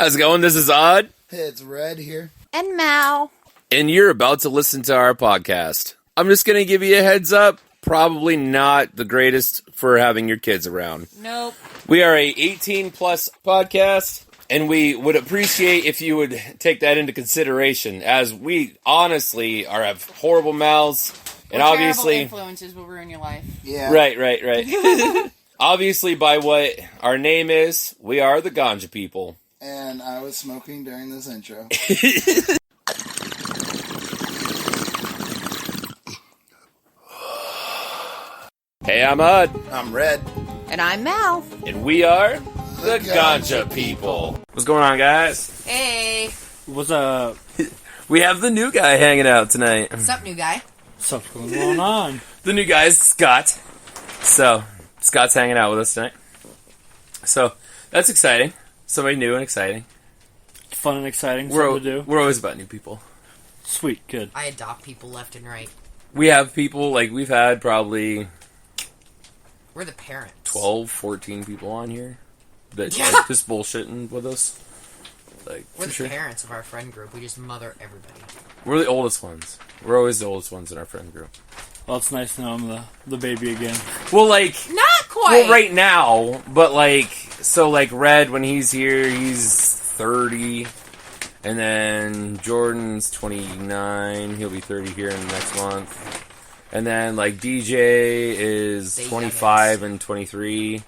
How's it going? This is Odd. Hey, it's Red here. And Mal. And you're about to listen to our podcast. I'm just going to give you a heads up. Probably not the greatest for having your kids around. Nope. We are a 18-plus podcast, and we would appreciate if you would take that into consideration, as we honestly have horrible mouths, and obviously influences will ruin your life. Yeah. Right. Obviously, by what our name is, we are the Ganja people. And I was smoking during this intro. Hey, I'm Odd. I'm Red. And I'm Mal. And we are the Ganja people. What's going on, guys? Hey. What's up? We have the new guy hanging out tonight. What's up, new guy? What's going on? The new guy is Scott. So, Scott's hanging out with us tonight. So, that's exciting. Somebody new and exciting. Fun and exciting. Something to do. We're always about new people. Sweet, good. I adopt people left and right. We have people, like, we've had probably We're the parents. 12, 14 people on here that like, just bullshitting with us. Like, We're the sure. parents of our friend group. We just mother everybody. We're the oldest ones. We're always the oldest ones in our friend group. Well, it's nice to know I'm the baby again. Well, like... Not quite! Well, right now, but, like... So, like, Red, when he's here, he's 30. And then Jordan's 29. He'll be 30 here in the next month. And then, like, DJ is 25 and 23.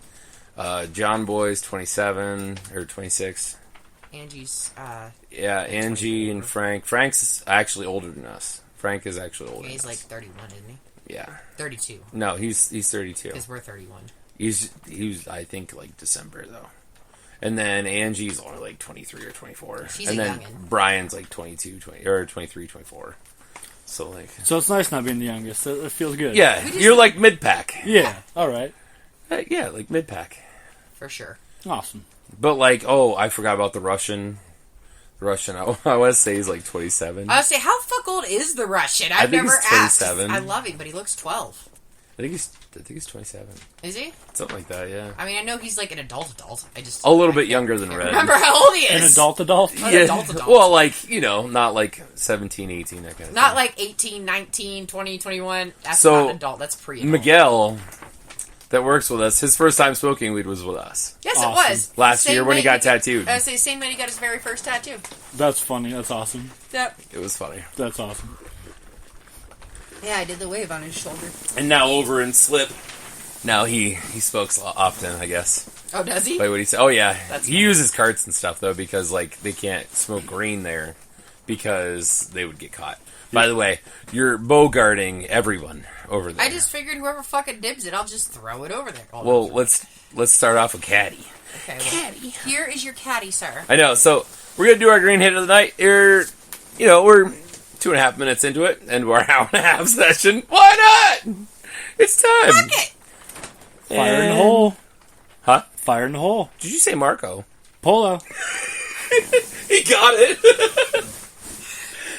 John Boy's 27 or 26. Angie's, Yeah, Angie and Frank. Frank's actually older than us. Frank is actually older he's than like us. 31, isn't he? Yeah. 32. No, he's 32. Because we're 31. He was, I think, like, December, though. And then Angie's only, like, 23 or 24. She's and a then youngin'. Brian's, like, 23, 24. So, like... So it's nice not being the youngest. It feels good. Yeah, you're, like, mid-pack. Yeah, alright. Yeah, like, mid-pack. For sure. Awesome. But, like, I forgot about the Russian. I want to say he's, like, 27. I was say, how fuck old is the Russian? I've think never he's asked. 27. I love him, but he looks 12. I think he's 27. Is he? Something like that, yeah. I mean, I know he's like an adult. A little bit younger than Red. Remember how old he is? An adult? An adult. Well, like, not like 17, 18, that kind of Not thing. like 18, 19, 20, 21. That's So, not an adult. That's pre-adult. Miguel, that works with us, his first time smoking weed was with us. Yes, Awesome. it was. Last Same year when he way got tattooed. I was say same way he got his very first tattoo. That's funny. That's awesome. Yep. It was funny. That's awesome. Yeah, I did the wave on his shoulder. And now over in Slip, now he smokes often, I guess. Oh, does he? By what he said. Oh, yeah. That's He uses carts and stuff, though, because, like, they can't smoke green there because they would get caught. By the way, you're bogarting everyone over there. I just figured whoever fucking dibs it, I'll just throw it over there. Well, let's start off with Caddy. Okay, well, here is your caddy, sir. I know. So we're gonna do our green hit of the night. We're 2.5 minutes into it, and we're hour and a half session. Why not? It's time. Fuck it! Fire in the hole. Huh? Fire in the hole. Did you say Marco? Polo. He got it.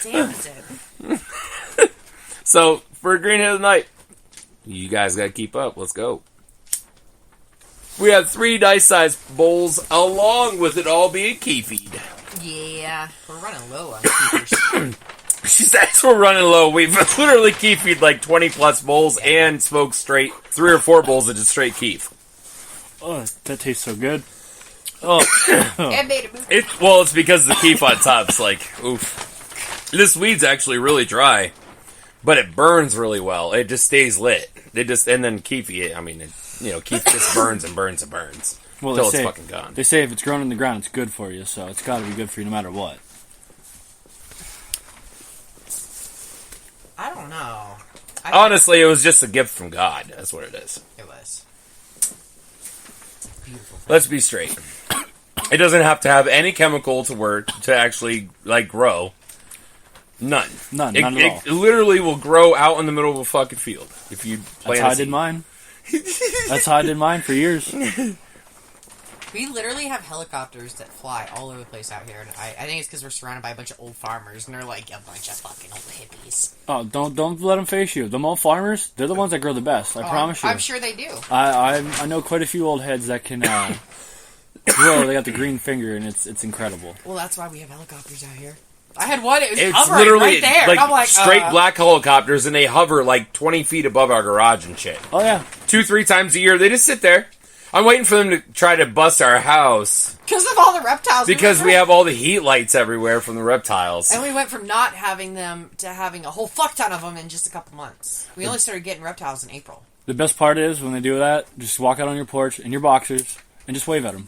Damn it. So for a green hit of the night, you guys gotta keep up. Let's go. We have 3 dice-sized bowls, along with it all being key-feed. Yeah, we're running low on keepers. She says we're running low. We've literally key-feed like 20-plus bowls and smoked straight 3 or 4 bowls of just straight keef. Oh, that tastes so good. Oh. And made a move. It's because the keef on top's like, oof. This weed's actually really dry, but it burns really well. It just stays lit. And then keef, keef just burns and burns and burns. Well, until it's fucking gone. They say if it's grown in the ground, it's good for you, so it's got to be good for you no matter what. I don't know. Honestly, it was just a gift from God. That's what it is. It was. Beautiful. Let's be straight. It doesn't have to have any chemical to actually, like, grow. None. None at all. It literally will grow out in the middle of a fucking field. If you plant That's how I did mine. That's how I did mine for years. We literally have helicopters that fly all over the place out here, and I think it's because we're surrounded by a bunch of old farmers, and they're like a bunch of fucking old hippies. Oh, don't let them face you. Them old farmers, they're the ones that grow the best. I promise you. I'm sure they do. I know quite a few old heads that can grow. They got the green finger, and it's incredible. Well, that's why we have helicopters out here. I had one. It was It's hovering literally right there. like I'm like straight black helicopters, and they hover like 20 feet above our garage and shit. Oh yeah, 2-3 times a year, they just sit there. I'm waiting for them to try to bust our house because of all the reptiles. because we have all the heat lights everywhere from the reptiles. And we went from not having them to having a whole fuck ton of them in just a couple months. We only started getting reptiles in April. the best part is when they do that, just walk out on your porch in your boxers and just wave at them.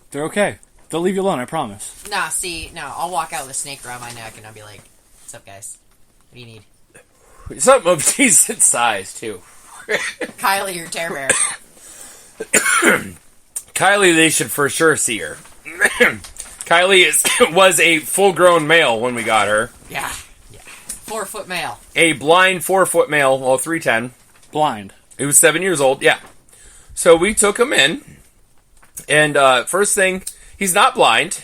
They're okay. They'll leave you alone. I promise. Nah, I'll walk out with a snake around my neck and I'll be like, "What's up, guys? What do you need?" Something of decent size too. Kylie, your terror bear. Kylie, they should for sure see her. Kylie was a full-grown male when we got her. Yeah. 4-foot male. A blind 4-foot male, well, 3'10". Blind. He was 7 years old, yeah. So we took him in, and first thing, he's not blind,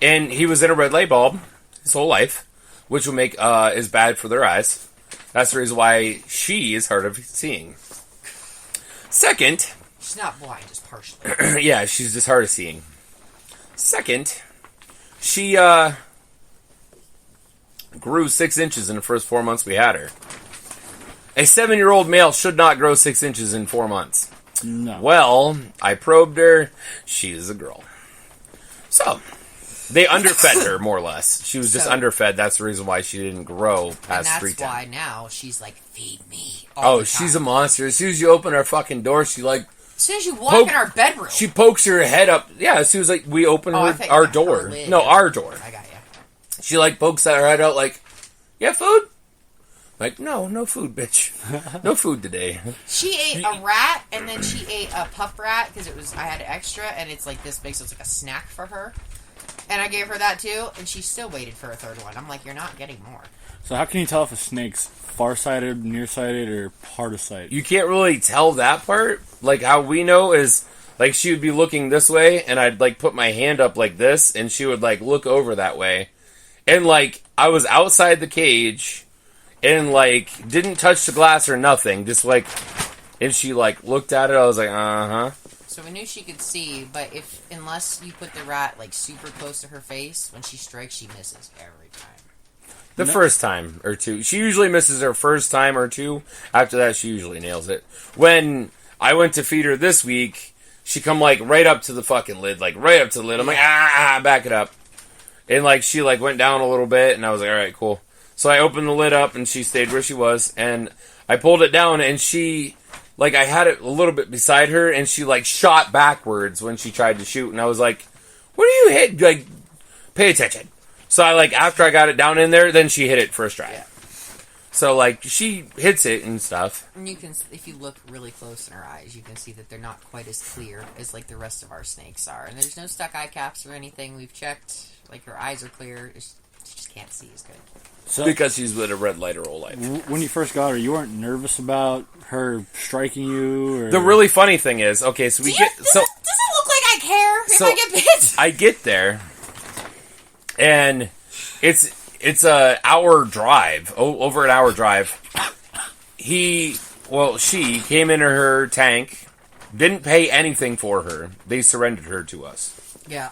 and he was in a red light bulb his whole life, which will make is bad for their eyes. That's the reason why she is hard of seeing. Second, She's not blind, just partially. yeah, she's just hard of seeing. Second, she grew 6 inches in the first 4 months we had her. A 7-year-old male should not grow 6 inches in 4 months. No. Well, I probed her. She is a girl. So, they underfed her, more or less. She was just underfed. That's the reason why she didn't grow And past that's 310. why now she's like, "Feed me." Oh, she's a monster. As soon as you open our fucking door, she like... As soon as you walk in our bedroom. She pokes her head up. Yeah, as soon as like we open I her, think our her door. lid. No, our door. I got you. She like pokes her head out like, "You have food?" Like, no food, bitch. No food today. She ate a rat, and then she ate a pup rat, because I had extra, and it's like this big, so it's like a snack for her. And I gave her that too, and she still waited for a third one. I'm like, "You're not getting more." So how can you tell if a snake's farsighted, nearsighted, or hard of sight? You can't really tell that part. Like, how we know is, like, she would be looking this way, and I'd, like, put my hand up like this, and she would, like, look over that way. And, like, I was outside the cage, and, like, didn't touch the glass or nothing. Just, like, and she, like, looked at it. I was like, uh-huh. So we knew she could see, but unless you put the rat, like, super close to her face, when she strikes, she misses every time. The first time or two. She usually misses her first time or two. After that, she usually nails it. When I went to feed her this week, she come, like, right up to the fucking lid. Like, right up to the lid. I'm like, back it up. And, like, she, like, went down a little bit, and I was like, alright, cool. So I opened the lid up, and she stayed where she was, and I pulled it down, and she, like, I had it a little bit beside her, and she, like, shot backwards when she tried to shoot, and I was like, what are you hitting? Like, pay attention. So I, like, after I got it down in there, then she hit it first try. Yeah. So, like, she hits it and stuff. And you can, if you look really close in her eyes, you can see that they're not quite as clear as, like, the rest of our snakes are. And there's no stuck eye caps or anything. We've checked. Like, her eyes are clear. She just can't see as good. So, Because she's been a red light her whole life. when you first got her, you weren't nervous about her striking you? Or... The really funny thing is, okay, so we Does get... it so look like I care if So- I get bit? I get there, and it's a hour drive, over an hour drive. She came into her tank, didn't pay anything for her. They surrendered her to us. Yeah.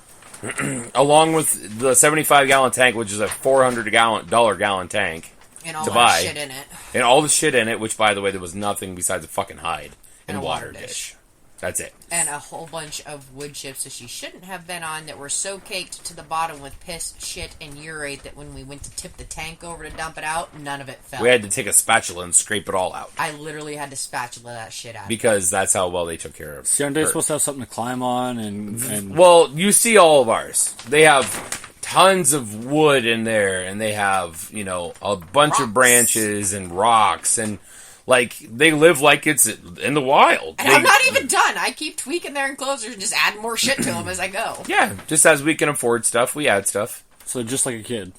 Along with the 75-gallon tank, which is a $400 tank, And all to that buy. shit in it. and all the shit in it, which, by the way, there was nothing besides a fucking hide and And a water water dish. dish. That's it. And a whole bunch of wood chips that she shouldn't have been on that were so caked to the bottom with piss, shit, and urate that when we went to tip the tank over to dump it out, none of it fell. We had to take a spatula and scrape it all out. I literally had to spatula that shit out. Because that's how well they took care of See, aren't they her. supposed to have something to climb on? And Well, you see all of ours. They have tons of wood in there, and they have, a bunch of Rocks. branches and rocks, and, like, they live like it's in the wild. And I'm not even done. I keep tweaking their enclosures and just add more shit to them as I go. Yeah, just as we can afford stuff, we add stuff. so just like a kid.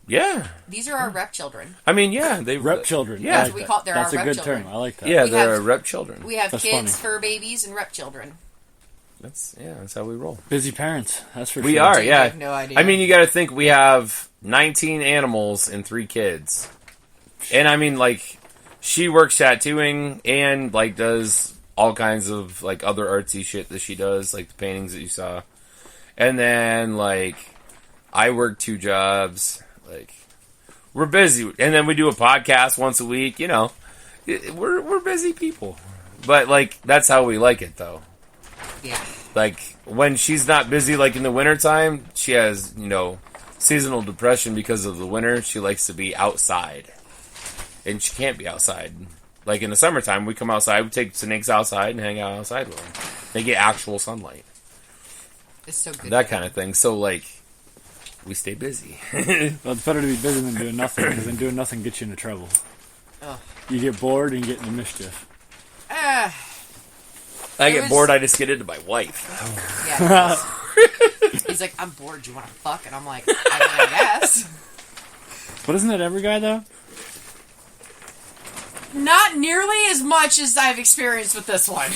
Yeah. These are our rep children. I mean, yeah. They Rep children. Yeah. I That's like what we that. call it. They're That's our a rep good children. term. I like that. Yeah, We they're have- rep children. We have That's kids, funny. fur babies, and rep children. That's how we roll. Busy parents. That's for We sure. are, Dude, yeah. I have no idea. I mean, you got to think we have 19 animals and 3 kids, and I mean, like, she works tattooing and like does all kinds of like other artsy shit that she does, like the paintings that you saw. And then like I work 2 jobs. Like we're busy, and then we do a podcast once a week. You know, we're busy people. But like that's how we like it, though. Yeah. Like when she's not busy, like in the wintertime, she has seasonal depression because of the winter. She likes to be outside, and she can't be outside. Like in the summertime, we come outside, we take snakes outside and hang out outside with them. They get actual sunlight. It's so good. That kind of thing. So like, we stay busy. Well, it's better to be busy than doing nothing, because then doing nothing gets you into trouble. Ugh. You get bored and you get into mischief. I get bored, I just get into my wife. Yeah. He's like, I'm bored, do you want to fuck? And I'm like, I guess. But isn't that every guy, though? Not nearly as much as I've experienced with this one.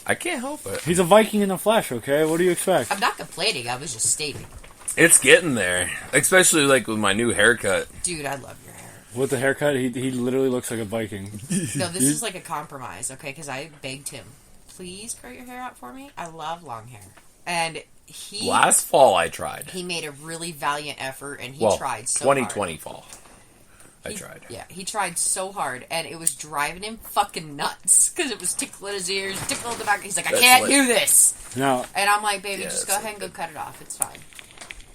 I can't help it. He's a Viking in the flesh, okay? What do you expect? I'm not complaining, I was just stating. It's getting there. Especially like with my new haircut. Dude, I love your hair. With the haircut, he literally looks like a Viking. No, this is like a compromise, okay? Because I begged him, please grow your hair out for me. I love long hair. And last fall I tried. He made a really valiant effort, and he tried so 2020 hard. fall. I tried. Yeah, he tried so hard, and it was driving him fucking nuts. Because it was tickling his ears, tickling the back. He's like, I can't do this. No. And I'm like, baby, Yeah, just go ahead and go cut it off. It's fine.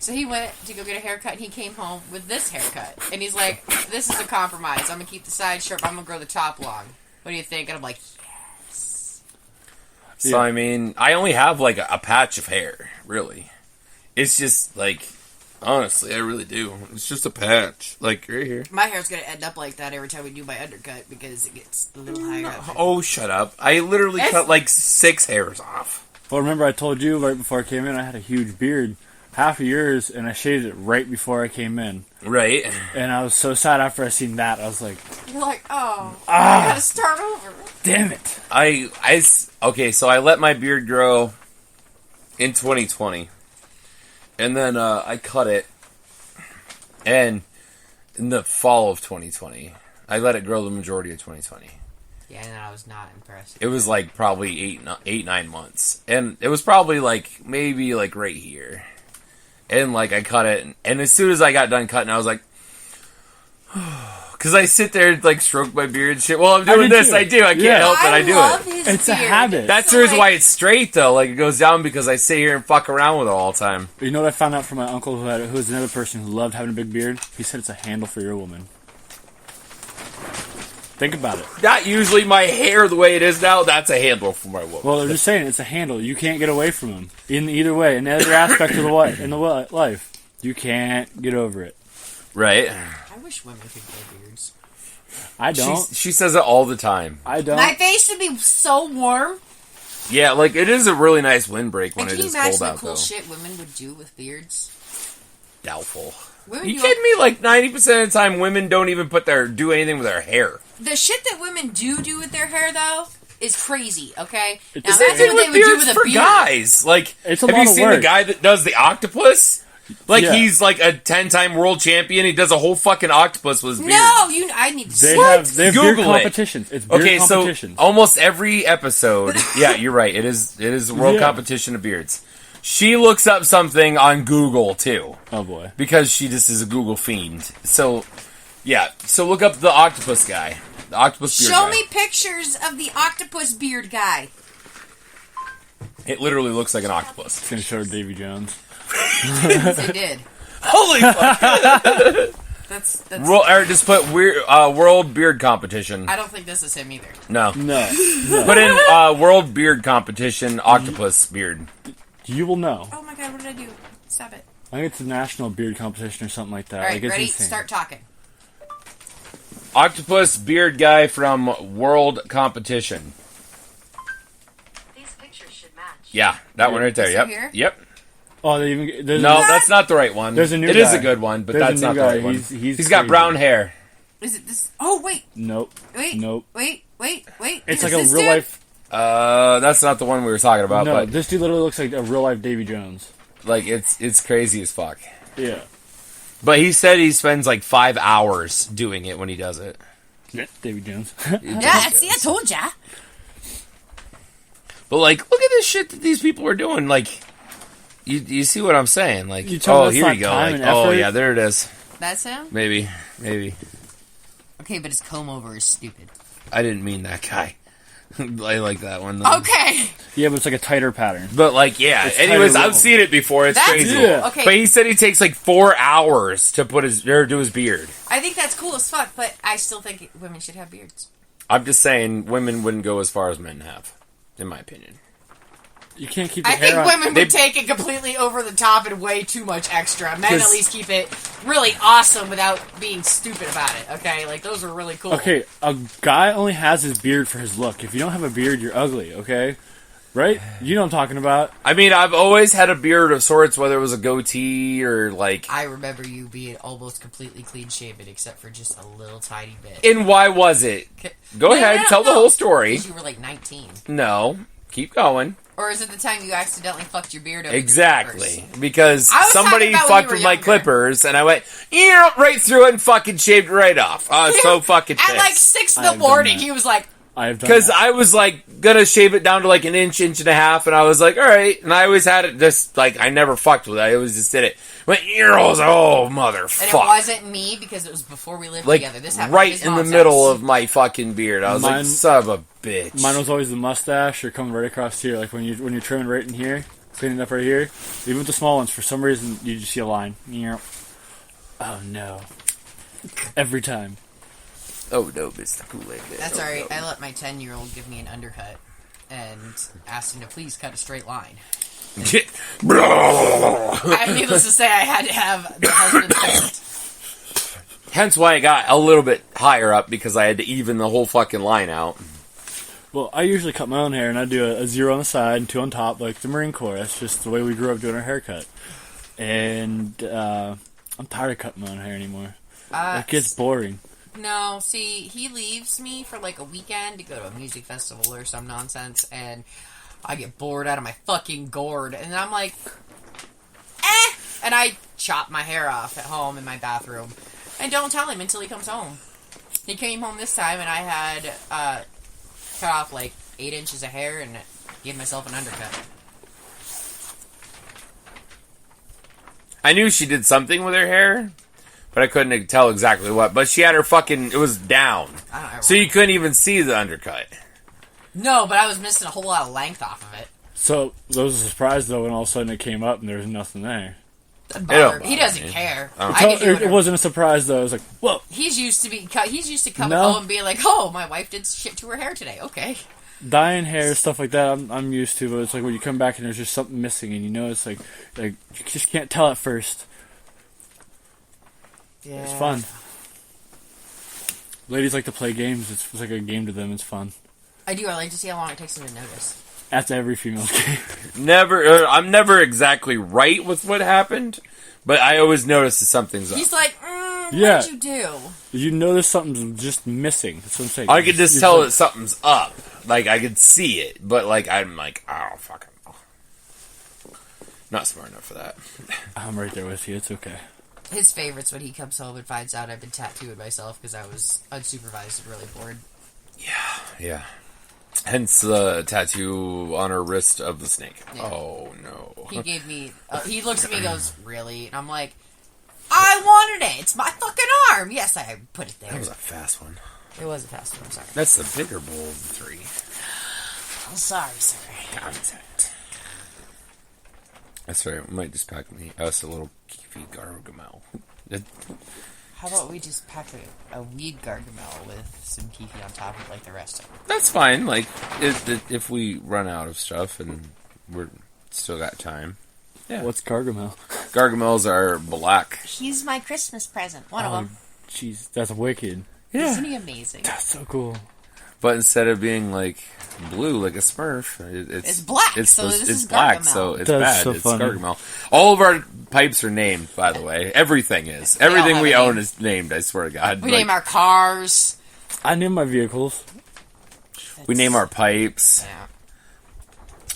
So he went to go get a haircut, and he came home with this haircut. And he's like, this is a compromise. I'm going to keep the side short, but I'm going to grow the top long. What do you think? And I'm like, yes. So, I mean, I only have, like, a patch of hair, really. It's just, like, honestly, I really do. It's just a patch. Like, right here. My hair's going to end up like that every time we do my undercut because it gets a little higher up. Oh, shut up. I literally cut, like, 6 hairs off. Well, remember I told you right before I came in I had a huge beard. Half of yours, and I shaved it right before I came in. Right. And I was so sad after I seen that. I was like, You're like, oh, I gotta start over. damn it. Okay, so I let my beard grow in 2020. And then I cut it. And in the fall of 2020, I let it grow the majority of 2020. Yeah, and I was not impressed. It was like probably 9 months. And it was probably like, maybe like right here. And, like, I cut it, and as soon as I got done cutting, I was like, because I sit there and, like, stroke my beard and shit. Well, I'm doing this, too. I do. I can't help it, I do it. It's a habit. That's So, the reason like- why it's straight, though. Like, it goes down because I sit here and fuck around with it all the time. You know what I found out from my uncle who was another person who loved having a big beard? He said it's a handle for your woman. Think about it. Not usually my hair the way it is now. That's a handle for my woman. Well, they're just saying it's a handle. You can't get away from him in either way. In every aspect of the life, you can't get over it. Right? I wish women could grow beards. I don't. She says it all the time. I don't. My face would be so warm. Yeah, like, it is a really nice windbreak when And it can you is imagine cold the out, cool though. shit women would do with beards? Doubtful. Women You do kidding me? Like, 90% of the time, women don't even do anything with their hair. The shit that women do with their hair, though, is crazy, okay? Now, It's Same imagine thing what with they would do beards with a for beard. guys. Like, It's a have lot you of seen the work. guy that does the octopus? Like, Yeah. he's like a 10-time world champion. He does a whole fucking octopus with his beard. No, I need to They see have beard Google it. competitions. It's beard Okay, so competitions. almost every episode, yeah, you're right. It is a world Yeah. competition of beards. She looks up something on Google too, Oh boy. because she just is a Google fiend. So, yeah. So look up the octopus guy, the octopus beard Show guy. me pictures of the octopus beard guy. It literally looks like an octopus. It's gonna show Davy Jones. They did. Holy fuck! That's. Or just put world beard competition. I don't think this is him either. No. No. Put in world beard competition octopus beard. You will know. Oh my god, what did I do? Stop it. I think it's a national beard competition or something like that. All right, Like, it's ready? insane. Start talking. Octopus beard guy from world competition. These pictures should match. Yeah, that one right there. This Yep. one here? Yep. Oh, there's No, What? that's not the right one. There's a new It is guy. a good one, but There's a that's new not the guy. right one. He's got crazy. brown hair. Is it this? Oh, wait. Nope. Wait. Nope. Wait. It's Is like a this real dude? life. That's not the one we were talking about, No, but this dude literally looks like a real life Davy Jones. like it's crazy as fuck. Yeah. But he said he spends like 5 hours doing it when he does it. Davy Jones. Yeah, see, I told ya. But like, look at this shit that these people are doing. Like, you see what I'm saying? Like, You tell me oh, that's here not you go. time Like, and oh effort? yeah, there it is. That's him? Maybe. Okay, but his comb over is stupid. I didn't mean that guy. I like that one. Though. Okay. Yeah, but it's like a tighter pattern. But like, yeah. It's Anyways, tighter I've ripple. seen it before. It's That's crazy. cool. Yeah. Okay. But he said he takes like 4 hours to put his or do his beard. I think that's cool as fuck, but I still think women should have beards. I'm just saying, women wouldn't go as far as men have, in my opinion. You can't keep your I think hair on. women would take it completely over the top and way too much extra. Men at 'Cause- least keep it really awesome without being stupid about it, okay? Like, those are really cool. Okay, a guy only has his beard for his look. If you don't have a beard, you're ugly, okay? Right? You know what I'm talking about. I mean, I've always had a beard of sorts, whether it was a goatee or like. I remember you being almost completely clean shaven except for just a little tiny bit. And why was it? Go ahead, tell the whole story. Because you were like 19. No, keep going. Or is it the time you accidentally fucked your beard over the Exactly, clippers? because I was somebody talking about when fucked you were with my younger. clippers, and I went right through it and fucking shaved it right off. I was so fucking At like pissed. 6 in I the have done morning, that. he was like, I have done Because that. I was like gonna shave it down to like an inch and a half, and I was like, all right. And I always had it just like I never fucked with it. I always just did it. Went I was oh and it motherfucker, wasn't me because it was before we lived like together. This happened right at his in the mom's middle house. of my fucking beard. I was Mine- like, son of a bitch. Mine was always the mustache or coming right across here. Like when you're trimming right in here, cleaning up right here. Even with the small ones, for some reason, you just see a line. Oh no. Every time. Oh no, Mr. Kool-Aid Man. That's Oh, alright. no. I let my 10-year-old give me an undercut and asked him to please cut a straight line. Needless to say, I had to have the husband's consent. Hence why I got a little bit higher up because I had to even the whole fucking line out. Well, I usually cut my own hair, and I do a 0 on the side and 2 on top, like the Marine Corps. That's just the way we grew up doing our haircut. And I'm tired of cutting my own hair anymore. It gets boring. No, see, he leaves me for like a weekend to go to a music festival or some nonsense, and I get bored out of my fucking gourd, and I'm like, and I chop my hair off at home in my bathroom, and don't tell him until he comes home. He came home this time, and I had cut off like 8 inches of hair and gave myself an undercut. I knew she did something with her hair, but I couldn't tell exactly what. But she had her fucking, it was down. I don't know. So you couldn't even see the undercut. No, but I was missing a whole lot of length off of it. So, that was a surprise, though, when all of a sudden it came up and there was nothing there. Doesn't It don't bother. He bother doesn't me. care. I don't I can do It whatever. wasn't a surprise, though. It was like, whoa. He's used to coming No. home and being like, "Oh, my wife did shit to her hair today." Okay. Dyeing hair, stuff like that, I'm used to, but it's like when you come back and there's just something missing, and you know it's like you just can't tell at first. Yeah. It's fun. Ladies like to play games. It's like a game to them. It's fun. I do. I like to see how long it takes them to notice. That's every female's game. I'm never exactly right with what happened, but I always notice that something's up. He's like, Yeah. "What did you do?" You notice something's just missing. That's what I'm saying. I could just You're tell like- that something's up. Like, I could see it, but like, I'm like, oh, fucking no. Not smart enough for that. I'm right there with you. It's okay. His favorite's when he comes home and finds out I've been tattooing myself because I was unsupervised and really bored. Yeah. Hence the tattoo on her wrist of the snake. Yeah. Oh, no. He gave me. He looks at me and goes, "Really?" And I'm like, "I wanted it. It's my fucking arm." Yes, I put it there. That was a fast one. It was a fast one. I'm sorry. That's the bigger bowl of the three. I'm sorry, sir. Contact. That's right. We might just pack us a little Kiwi Gargamel. How about we just pack a weed gargamel with some keefy on top of like the rest of it? That's fine. Like, if we run out of stuff and we're still got time. Yeah. What's Gargamel? Gargamels are black. He's my Christmas present. One of them. Jeez, that's wicked. Isn't he amazing? That's so cool. But instead of being like blue like a Smurf, It's black, It's, so supposed- this it's is black, Gargamel. so it's That's bad. so It's funny. Gargamel. All of our pipes are named, by the way. Everything is. all Everything have we a own name. is named. I swear to God. We Like, name our cars. I name my vehicles. we name our pipes. Yeah.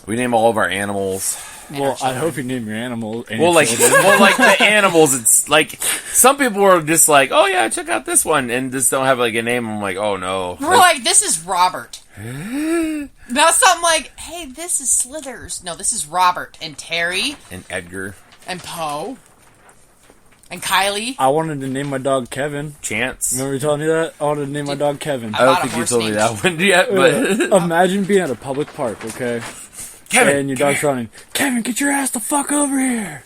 We name all of our animals. And Well, our I hope you name your animal. And Well, your like, children. well, like the animals. It's like Some people were just like, oh yeah, check out this one, and just don't have like a name. I'm like, oh no. We're like, this is Robert. Not something like, hey, this is Slithers. No, this is Robert and Terry and Edgar and Poe and Kylie. I wanted to name my dog Kevin. Chance. Remember telling you that? I wanted to name my dog Kevin. I don't think you told me that one yet, but Imagine being at a public park, okay? Kevin, and your dog's running. Kevin, get your ass the fuck over here!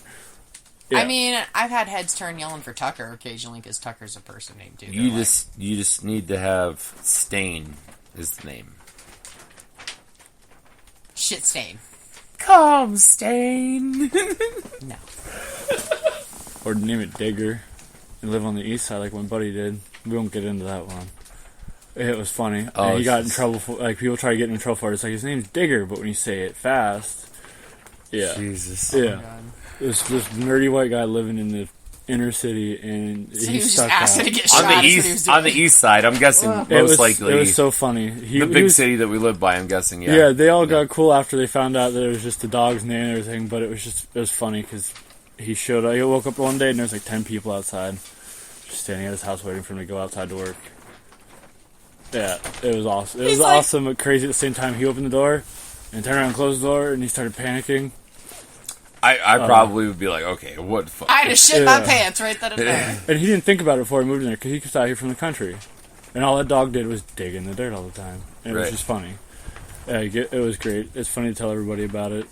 Yeah. I mean, I've had heads turn yelling for Tucker occasionally because Tucker's a person named too. You just need to have Stain is the name. Shit stain. Calm Stain. No. Or name it Digger and live on the east side like my buddy did. We won't get into that one. It was funny. Oh, he got in trouble for, like, people try to get in trouble for it. It's like, his name's Digger, but when you say it fast, yeah. Jesus. Yeah. This nerdy white guy living in the inner city, and So he was stuck just asking out. to get shot. On the east side, I'm guessing most likely. It was so funny. The big city that we live by, I'm guessing, yeah. Yeah, they all got cool after they found out that it was just the dog's name and everything, but it was funny because he showed up. He woke up one day and there was like 10 people outside, just standing at his house waiting for him to go outside to work. Yeah, it was awesome. It was awesome but crazy at the same time. He opened the door and turned around and closed the door and he started panicking. I probably would be like, okay, what the fuck? I had to shit my pants right then and there. And he didn't think about it before he moved in there because he was out here from the country. And all that dog did was dig in the dirt all the time. And it was just funny. It was great. It's funny to tell everybody about it.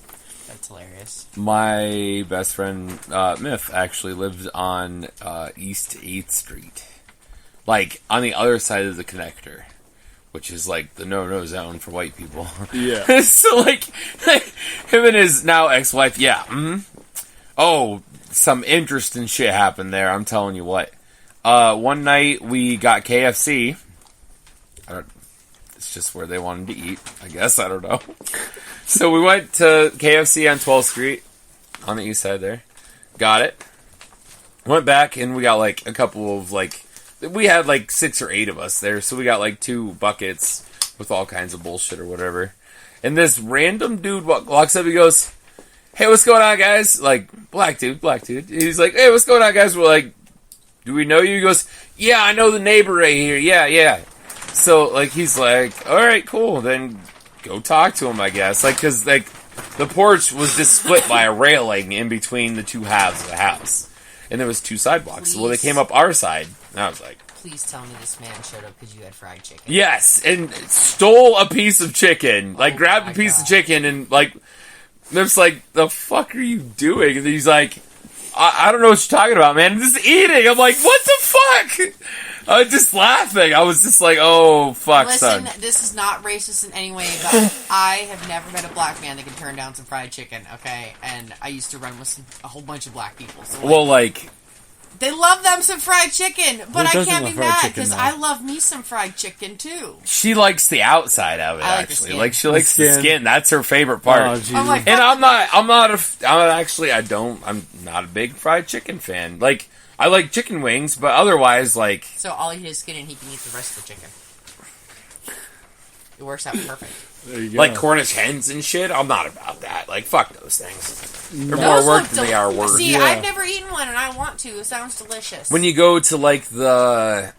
That's hilarious. My best friend, Miff, actually lives on East 8th Street. Like, on the other side of the connector. Which is, like, the no-no zone for white people. Yeah. So, like, him and his now ex-wife, oh, some interesting shit happened there, I'm telling you what. One night, we got KFC. It's just where they wanted to eat, I guess, I don't know. So we went to KFC on 12th Street, on the east side there. Got it. Went back, and we got, like, a couple of, like... We had like 6 or 8 of us there, so we got like 2 buckets with all kinds of bullshit or whatever. And this random dude walks up, he goes, hey, what's going on, guys? Like, black dude. He's like, hey, what's going on, guys? We're like, do we know you? He goes, yeah, I know the neighbor right here. Yeah. So, like, he's like, all right, cool. Then go talk to him, I guess. Like, because, like, the porch was just split by a railing in between the 2 halves of the house. And there was 2 sidewalks. Well, they came up our side. And I was like... Please tell me this man showed up because you had fried chicken. Yes, and stole a piece of chicken. Like, grabbed a piece of chicken and, like... It's like, the fuck are you doing? And he's like, I don't know what you're talking about, man. I'm just eating. I'm like, what the fuck? I was just laughing. I was just like, oh, fuck, Listen, son. this is not racist in any way, but I have never met a black man that can turn down some fried chicken, okay? And I used to run with a whole bunch of black people. So, Well, like... They love them some fried chicken, but I doesn't can't love be fried mad chicken, because though? I love me some fried chicken, too. She likes the outside of it, I like the actually. skin. Like, she likes the skin. skin. That's her favorite part. Oh, Jesus. I'm like, And I'm not a big fried chicken fan. Like, I like chicken wings, but otherwise, like... So all you eat is skin and he can eat the rest of the chicken. It works out perfect. There you go. Like Cornish hens and shit, I'm not about that. Like, fuck those things. They're Those more work look than they are work. See, Yeah. I've never eaten one and I want to. It sounds delicious. When you go to, like, the,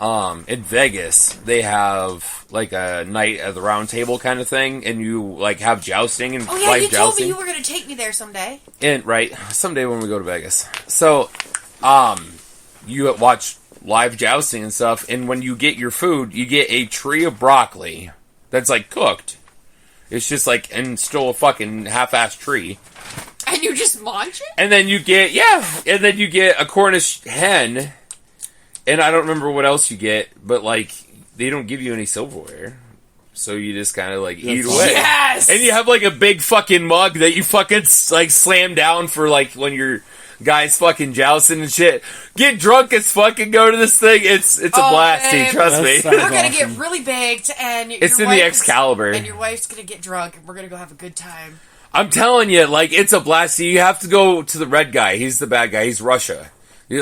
in Vegas, they have, like, a night at the round table kind of thing, and you, like, have jousting and Oh yeah, live you told jousting. me you were going to take me there someday. And, right, someday when we go to Vegas. So, you watch live jousting and stuff, and when you get your food, you get a tree of broccoli that's, like, cooked. It's just, like, and still a fucking half-assed tree. And you just munch it? And then you get, a Cornish hen, and I don't remember what else you get, but, like, they don't give you any silverware. So you just kind of, like, eat away. Yes! And you have, like, a big fucking mug that you fucking, like, slam down for, like, when you're guys fucking jousting and shit. Get drunk as fucking go to this thing. It's a blast, babe. trust me. That's We're going to awesome. get really baked and It's your in the wife is- Excalibur. And your wife's going to get drunk and we're going to go have a good time. I'm telling you, like, it's a blast. You have to go to the red guy. He's the bad guy. He's Russia.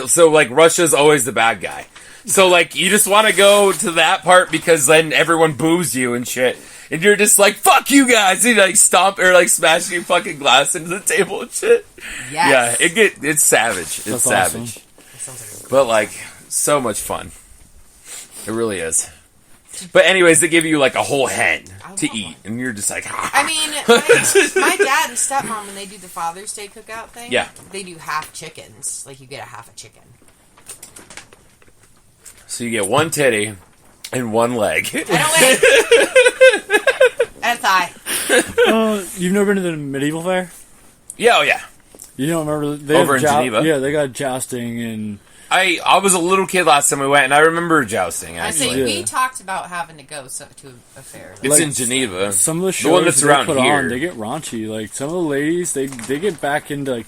So, like, Russia's always the bad guy. So, like, you just want to go to that part because then everyone boos you and shit. And you're just like, fuck you guys! And you, like, stomp or, like, smash your fucking glass into the table and shit. Yes. Yeah, it's savage. It's That's savage. awesome. That sounds like a But, like, so much fun. It really is. But anyways, they give you, like, a whole hen to eat. And you're just like, I mean, my dad and stepmom, when they do the Father's Day cookout thing, Yeah. they do half chickens. Like, you get a half a chicken. So you get one titty and one leg. And a leg. And a thigh. You've never been to the medieval fair? Yeah, oh yeah. You don't remember? They Over have in Geneva? Yeah, they got jousting and... I was a little kid last time we went, and I remember jousting, I actually. say we talked about having to go to a fair. It's in Geneva. Some of the shows The one that's they around put here. on, they get raunchy. Like, some of the ladies, they get back into, like,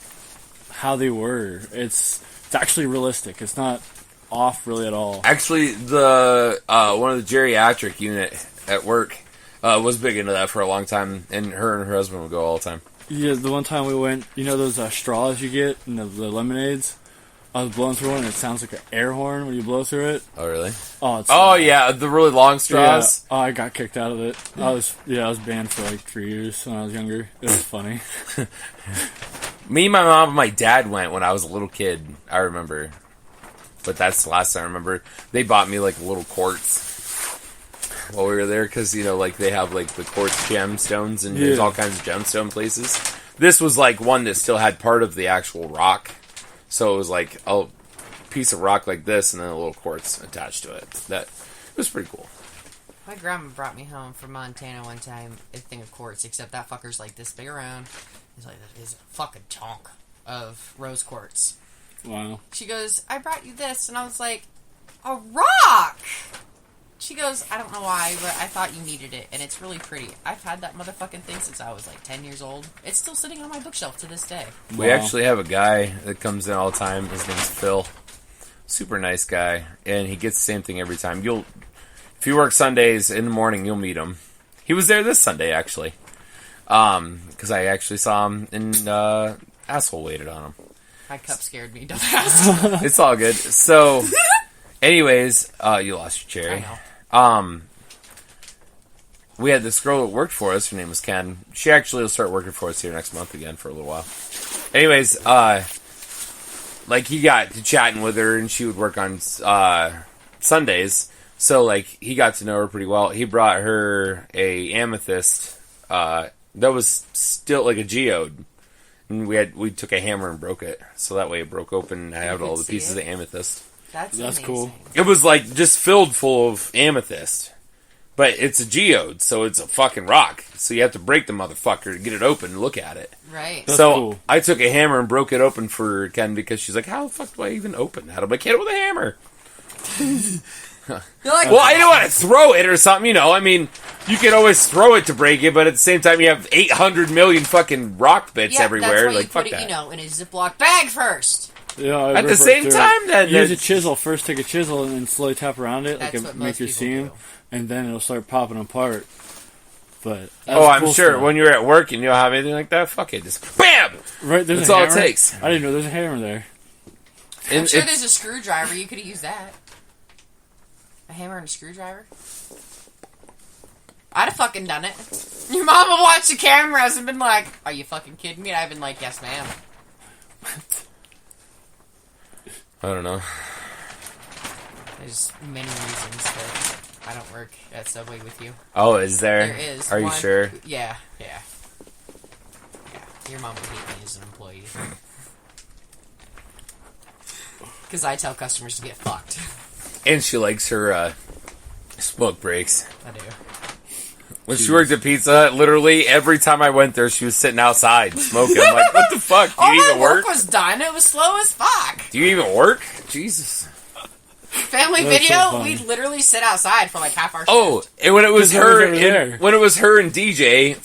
how they were. It's actually realistic. It's not off really at all. Actually, the one of the geriatric unit at work was big into that for a long time, and her husband would go all the time. Yeah, the one time we went, you know those straws you get in the lemonades? I was blowing through one and it sounds like an air horn when you blow through it. Oh, really? Oh, it's yeah, the really long straws. Yeah. Oh, I got kicked out of it. I was banned for like 3 years when I was younger. It was funny. Me, my mom, and my dad went when I was a little kid, I remember. But that's the last time I remember. They bought me, like, little quartz while we were there, because, you know, like, they have, like, the quartz gemstones, and there's all kinds of gemstone places. This was, like, one that still had part of the actual rock. So it was, like, a piece of rock like this, and then a little quartz attached to it. That it was pretty cool. My grandma brought me home from Montana one time a thing of quartz, except that fucker's like this big around. It's like this a fucking chunk of rose quartz. Wow. She goes, I brought you this, and I was like, a rock! She goes, I don't know why, but I thought you needed it, and it's really pretty. I've had that motherfucking thing since I was like 10 years old. It's still sitting on my bookshelf to this day. We actually have a guy that comes in all the time. His name's Phil. Super nice guy, and he gets the same thing every time. If you work Sundays in the morning, you'll meet him. He was there this Sunday, actually. Because I actually saw him, and asshole waited on him. My cup scared me, dumbass. It's all good. So, anyways, you lost your cherry. I know. We had this girl that worked for us. Her name was Ken. She actually will start working for us here next month again for a little while. Anyways, like, he got to chatting with her, and she would work on Sundays. So, like, he got to know her pretty well. He brought her a amethyst that was still like a geode. And we took a hammer and broke it. So that way it broke open, and I had all the pieces of amethyst. That's amazing. cool. It was, like, just filled full of amethyst. But it's a geode, so it's a fucking rock. So you have to break the motherfucker to get it open and look at it. Right. That's so cool. I took a hammer and broke it open for Ken because she's like, how the fuck do I even open that? I'm like, hit it with a hammer. You're like, Well, I didn't want to throw it or something, you know. I mean, you can always throw it to break it, but at the same time, you have 800 million fucking rock bits everywhere. That's why Like, you fuck put that. it, in a Ziploc bag first. Yeah, At the same time, then use a chisel. First, take a chisel and then slowly tap around it, That's like what make most your people seam, do. and then it'll start popping apart. But Oh, I'm cool sure stuff. when you're at work and you don't have anything like that, fuck it, just BAM! Right, there's That's a all it hammer. takes. I didn't know there's a hammer there. I'm And sure it's- there's a screwdriver. You could have used that. A hammer and a screwdriver? I'd have fucking done it. Your mom would watch the cameras and been like, are you fucking kidding me? And I've been like, yes, ma'am. I don't know. There's many reasons that I don't work at Subway with you. Oh, is there? There is. Are you one. sure? Yeah. Your mom would hate me as an employee. Because I tell customers to get fucked. And she likes her smoke breaks. I do. When she worked at Pizza Hut, literally every time I went there, she was sitting outside smoking. I'm like, what the fuck? Do All you my even work work? was done. It was slow as fuck. Do you even work? Jesus. Family That's video, so funny. we'd literally sit outside for like half our shift. Oh, and when it was 'Cause I was her, over there. when it was her and DJ,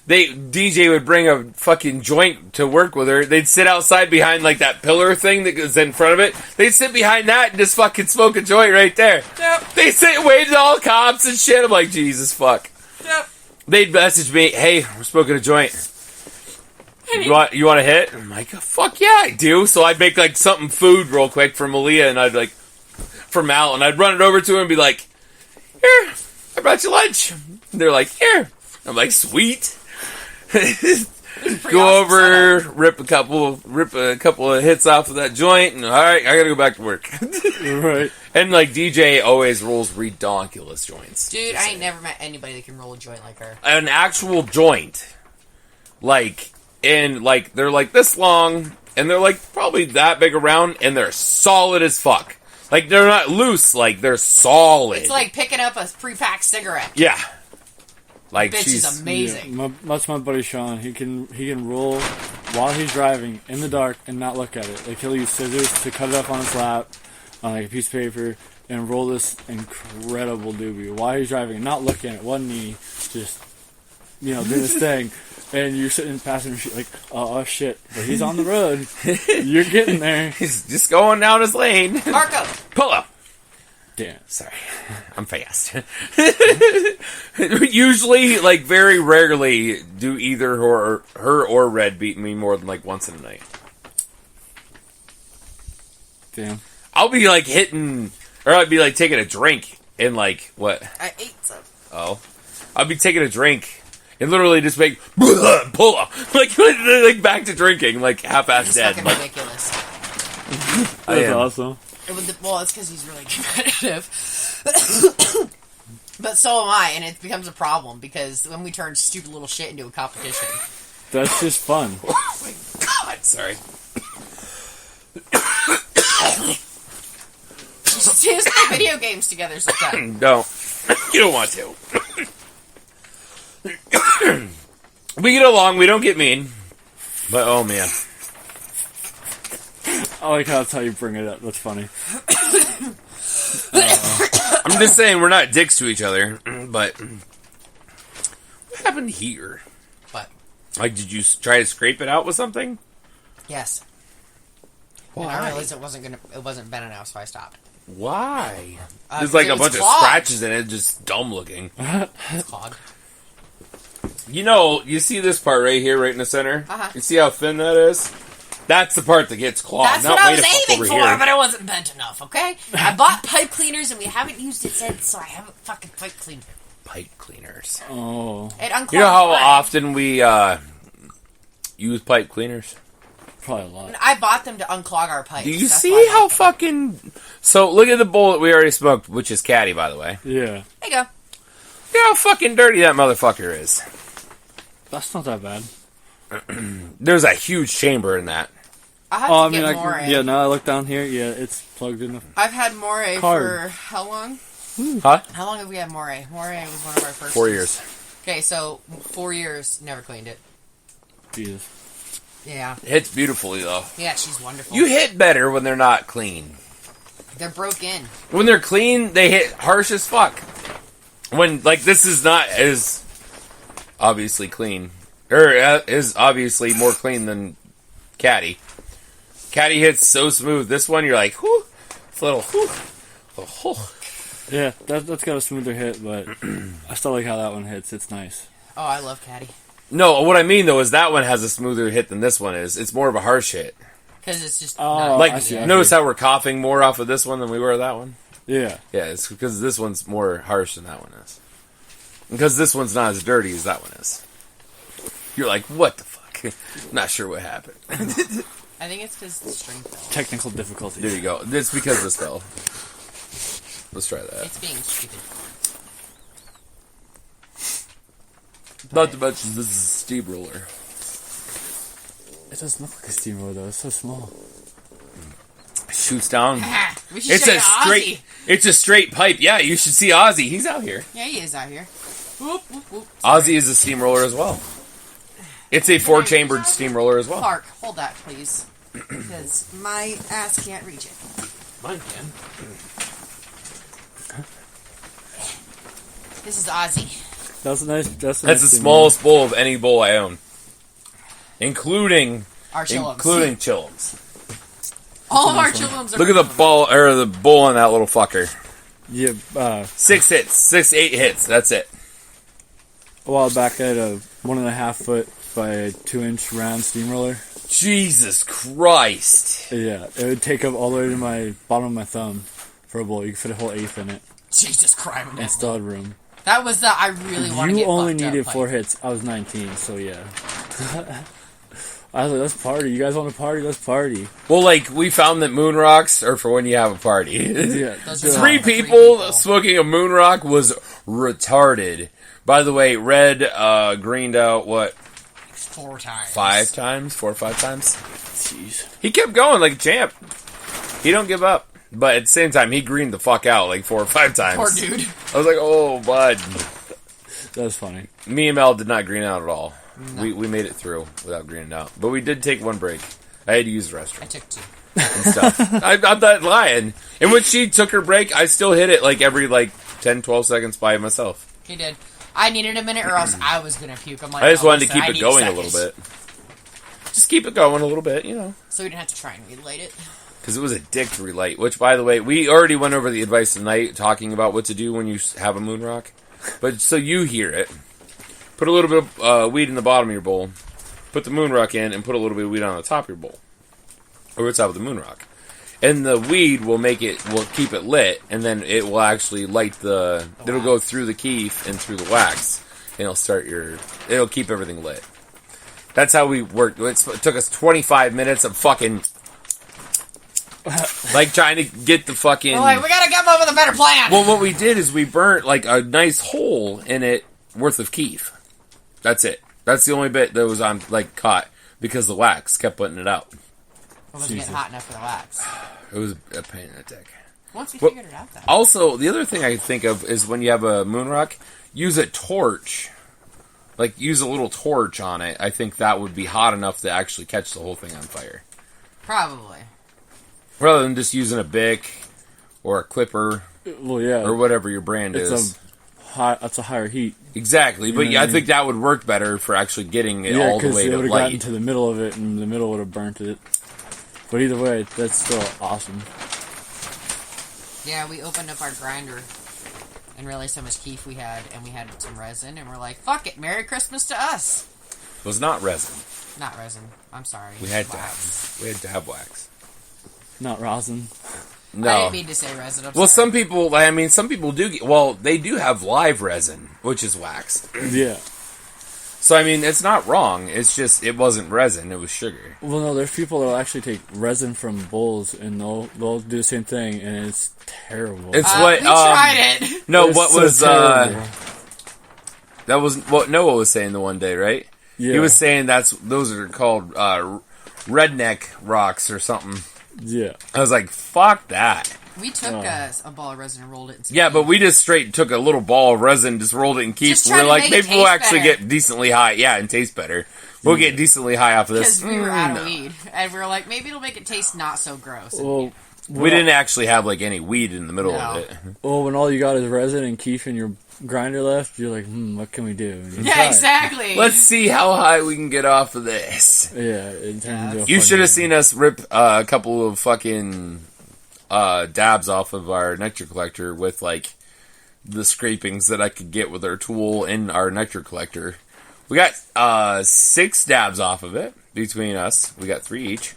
DJ would bring a fucking joint to work with her. They'd sit outside behind like that pillar thing that goes in front of it. They'd sit behind that and just fucking smoke a joint right there. Yep. They sit and waved at all cops and shit. I'm like, Jesus fuck. Yep. They'd message me, hey, we're smoking a joint. You want a hit? I'm like, fuck yeah, I do. So I'd make like something food real quick for Malia, and I'd like for Mal, and I'd run it over to her and be like, here, I brought you lunch. And they're like, here. I'm like, sweet. Pretty Go awesome over, setup. rip a couple of hits off of that joint, and all right, I gotta go back to work. Right. And like DJ always rolls redonkulous joints. Dude, Just I saying. ain't never met anybody that can roll a joint like her. An actual joint, like they're like this long, and they're like probably that big around, and they're solid as fuck. Like they're not loose, like they're solid. It's like picking up a pre-packed cigarette. yeah, like Bitch she's is amazing. That's my buddy Sean. He can roll while he's driving in the dark and not look at it. Like he'll use scissors to cut it up on his lap on like a piece of paper and roll this incredible doobie while he's driving and not looking at it. One knee, just doing his thing. And you're sitting in the passenger seat like, oh shit, but he's on the road. You're getting there. he's just going down his lane. Marco! Pull up. Damn. Sorry, I'm fast. Usually, like very rarely, do either her or Red beat me more than like once in a night. Damn. I'll be like hitting, or I'd be like taking a drink and like what? I ate some. Oh, I'll be taking a drink and literally just make pull up like back to drinking like half-assed It's dead. fucking Like, ridiculous. I That's am. awesome. Well, it's because he's really competitive. But so am I, and it becomes a problem because when we turn stupid little shit into a competition. That's just fun. Oh my god, sorry. Just play video games together sometime. Don't. You don't want to. We get along, we don't get mean. But oh man. I like how that's how you bring it up. That's funny. I'm just saying we're not dicks to each other, but what happened here? But Like, did you try to scrape it out with something? yes, Why? and I realized it wasn't bent enough, so I stopped. Why? There's Because like it a was bunch of clogged. scratches in it, just dumb looking. It's clogged. You know, you see this part right here, right in the center? Uh-huh. You see how thin that is? That's the part that gets clogged. That's not what I way was the fuck aiming over for, here. but it wasn't bent enough. Okay, I bought pipe cleaners and we haven't used it since, so I haven't fucking pipe cleaned it. Pipe cleaners. Oh, It unclogged. You know how mine. often we use pipe cleaners? probably a lot. I bought them to unclog our pipes. Do you That's see why I how bought them. fucking... So, look at the bowl that we already smoked, which is Caddy, by the way. Yeah, There you go. Look how fucking dirty that motherfucker is. that's not that bad. There's a huge chamber in that. I have Oh, to I mean, get Moray. yeah. Now I look down here. Yeah, it's plugged in. I've had Moray Card. for how long? Huh? How long have we had Moray? Moray was one of our first. 4 years. Okay, so 4 years, never cleaned it. Jesus. Yeah. It hits beautifully, though. Yeah, she's wonderful. You hit better when they're not clean. They're broke in. When they're clean, they hit harsh as fuck. When, like, this is not as obviously clean. Or is obviously more clean than Caddy. Caddy hits so smooth. This one, you're like, whew. It's a little, whew. Oh, Yeah, that's got a smoother hit, but I still like how that one hits. It's nice. Oh, I love Caddy. No, what I mean, though, is that one has a smoother hit than this one is. It's more of a harsh hit. Because it's just. Oh, not- Like, I see. notice how we're coughing more off of this one than we were that one? Yeah. Yeah, it's because this one's more harsh than that one is. Because this one's not as dirty as that one is. You're like, what the fuck? Not sure what happened. I think it's because the string fell. Technical difficulties. There you go. It's because this fell. Let's try that. It's being stupid. Not to mention, this is a steamroller. It doesn't look like a steamroller though. It's so small. It shoots down. We should It's show a you straight. Ozzy. It's a straight pipe. Yeah, you should see Ozzy. He's out here. Yeah, he is out here. Whoop, whoop, whoop. Ozzy is a steamroller as well. It's a 4-chambered steamroller as well. Clark, hold that, please. Because my ass can't reach it. Mine can. This is Ozzy. That's a nice. That's the nice smallest bowl of any bowl I own, including Our chillums. chillums. All of our chillums are. Look at the ball or the bowl on that little fucker. Yeah. 6 hits, 8 hits. That's it. A while back, I had a 1.5 foot by 2-inch round steamroller. Jesus Christ! Yeah, it would take up all the way to my bottom of my thumb for a bowl. You could fit a whole eighth in it Jesus Christ. and still had room. That was the I really want to You get only fucked up needed pipe. 4 hits. I was 19, so yeah. I was like, let's party. You guys want to party? Let's party. Well, like, we found that moon rocks are for when you have a party. Yeah. Those are Three not for people smoking a moon rock was retarded. By the way, Red greened out, what, 4 times. 5 times? 4 or 5 times? Jeez. He kept going like a champ. He don't give up. But at the same time, he greened the fuck out like 4 or 5 times. Poor dude. I was like, oh, bud. That was funny. Me and Mel did not green out at all. No. We made it through without greening out. But we did take one break. I had to use the restroom I took 2. and stuff. I'm not lying. And when she took her break, I still hit it like every 10, 12 seconds by myself. He did. I needed a minute or else I was going to puke. I'm like, I just "Oh, wanted to listen, keep I it need going a seconds." little bit. Just keep it going a little bit, you know. So we didn't have to try and relight it. Because it was a dick to relight. Which, by the way, we already went over the advice tonight talking about what to do when you have a moon rock. But so you hear it. Put a little bit of weed in the bottom of your bowl. Put the moon rock in and put a little bit of weed on the top of your bowl. Or the top of the moon rock. And the weed will keep it lit, and then it will actually light it'll go through the keef and through the wax, and it'll keep everything lit. That's how we worked. It took us 25 minutes of fucking, like, trying to get the fucking... We're like, we gotta come up with a better plan! Well, what we did is we burnt, like, a nice hole in it worth of keef. That's it. That's the only bit that was on, like, caught, because the wax kept putting it out. It wasn't getting hot enough for the wax. It was a pain in the dick. Once we Well, figured it out, though. Also, the other thing I could think of is when you have a moon rock, use a torch. Like, use a little torch on it. I think that would be hot enough to actually catch the whole thing on fire. Probably. Rather than just using a Bic or a Clipper Well, yeah. or whatever your brand It's is. that's a higher heat. Exactly, but You know yeah, what I I mean? think that would work better for actually getting it Yeah, all the because way it to would have gotten light. to the middle of it, and the middle would have burnt it. But either way, that's still awesome. Yeah, we opened up our grinder and realized how much keef we had, and we had some resin, and we're like, fuck it, Merry Christmas to us! It was not resin. Not resin. I'm sorry. We had Wax. wax. Not rosin. No. I didn't mean to say resin. I'm Well, sorry. some people they do have live resin, which is wax. Yeah. So, I mean, it's not wrong. It's just, it wasn't resin, it was sugar. Well, no, there's people that will actually take resin from bowls, and they'll do the same thing, and it's terrible. It's we tried it! No, It's what so was, terrible. that was what Noah was saying the one day, right? Yeah. He was saying those are called, redneck rocks or something. Yeah. I was like, fuck that. We took a ball of resin and rolled it in some Yeah, keef. but we just straight took a little ball of resin, just rolled it in keef. Just We're trying to like, make it maybe we'll taste actually better. get decently high. Yeah, and taste better. We'll get decently high off of this. Because we were out of No. weed. And we were like, maybe it'll make it taste not so gross. And Well, We didn't actually have, like, any weed in the middle No. of it. when all you got is resin and keef in your grinder left, you're like, what can we do? And you try yeah, it. exactly! Let's see how high we can get off of this. Yeah, it turned into a You fun should have game. seen us rip a couple of fucking dabs off of our nectar collector with, like, the scrapings that I could get with our tool in our nectar collector. We got 6 dabs off of it between us. We got 3 each.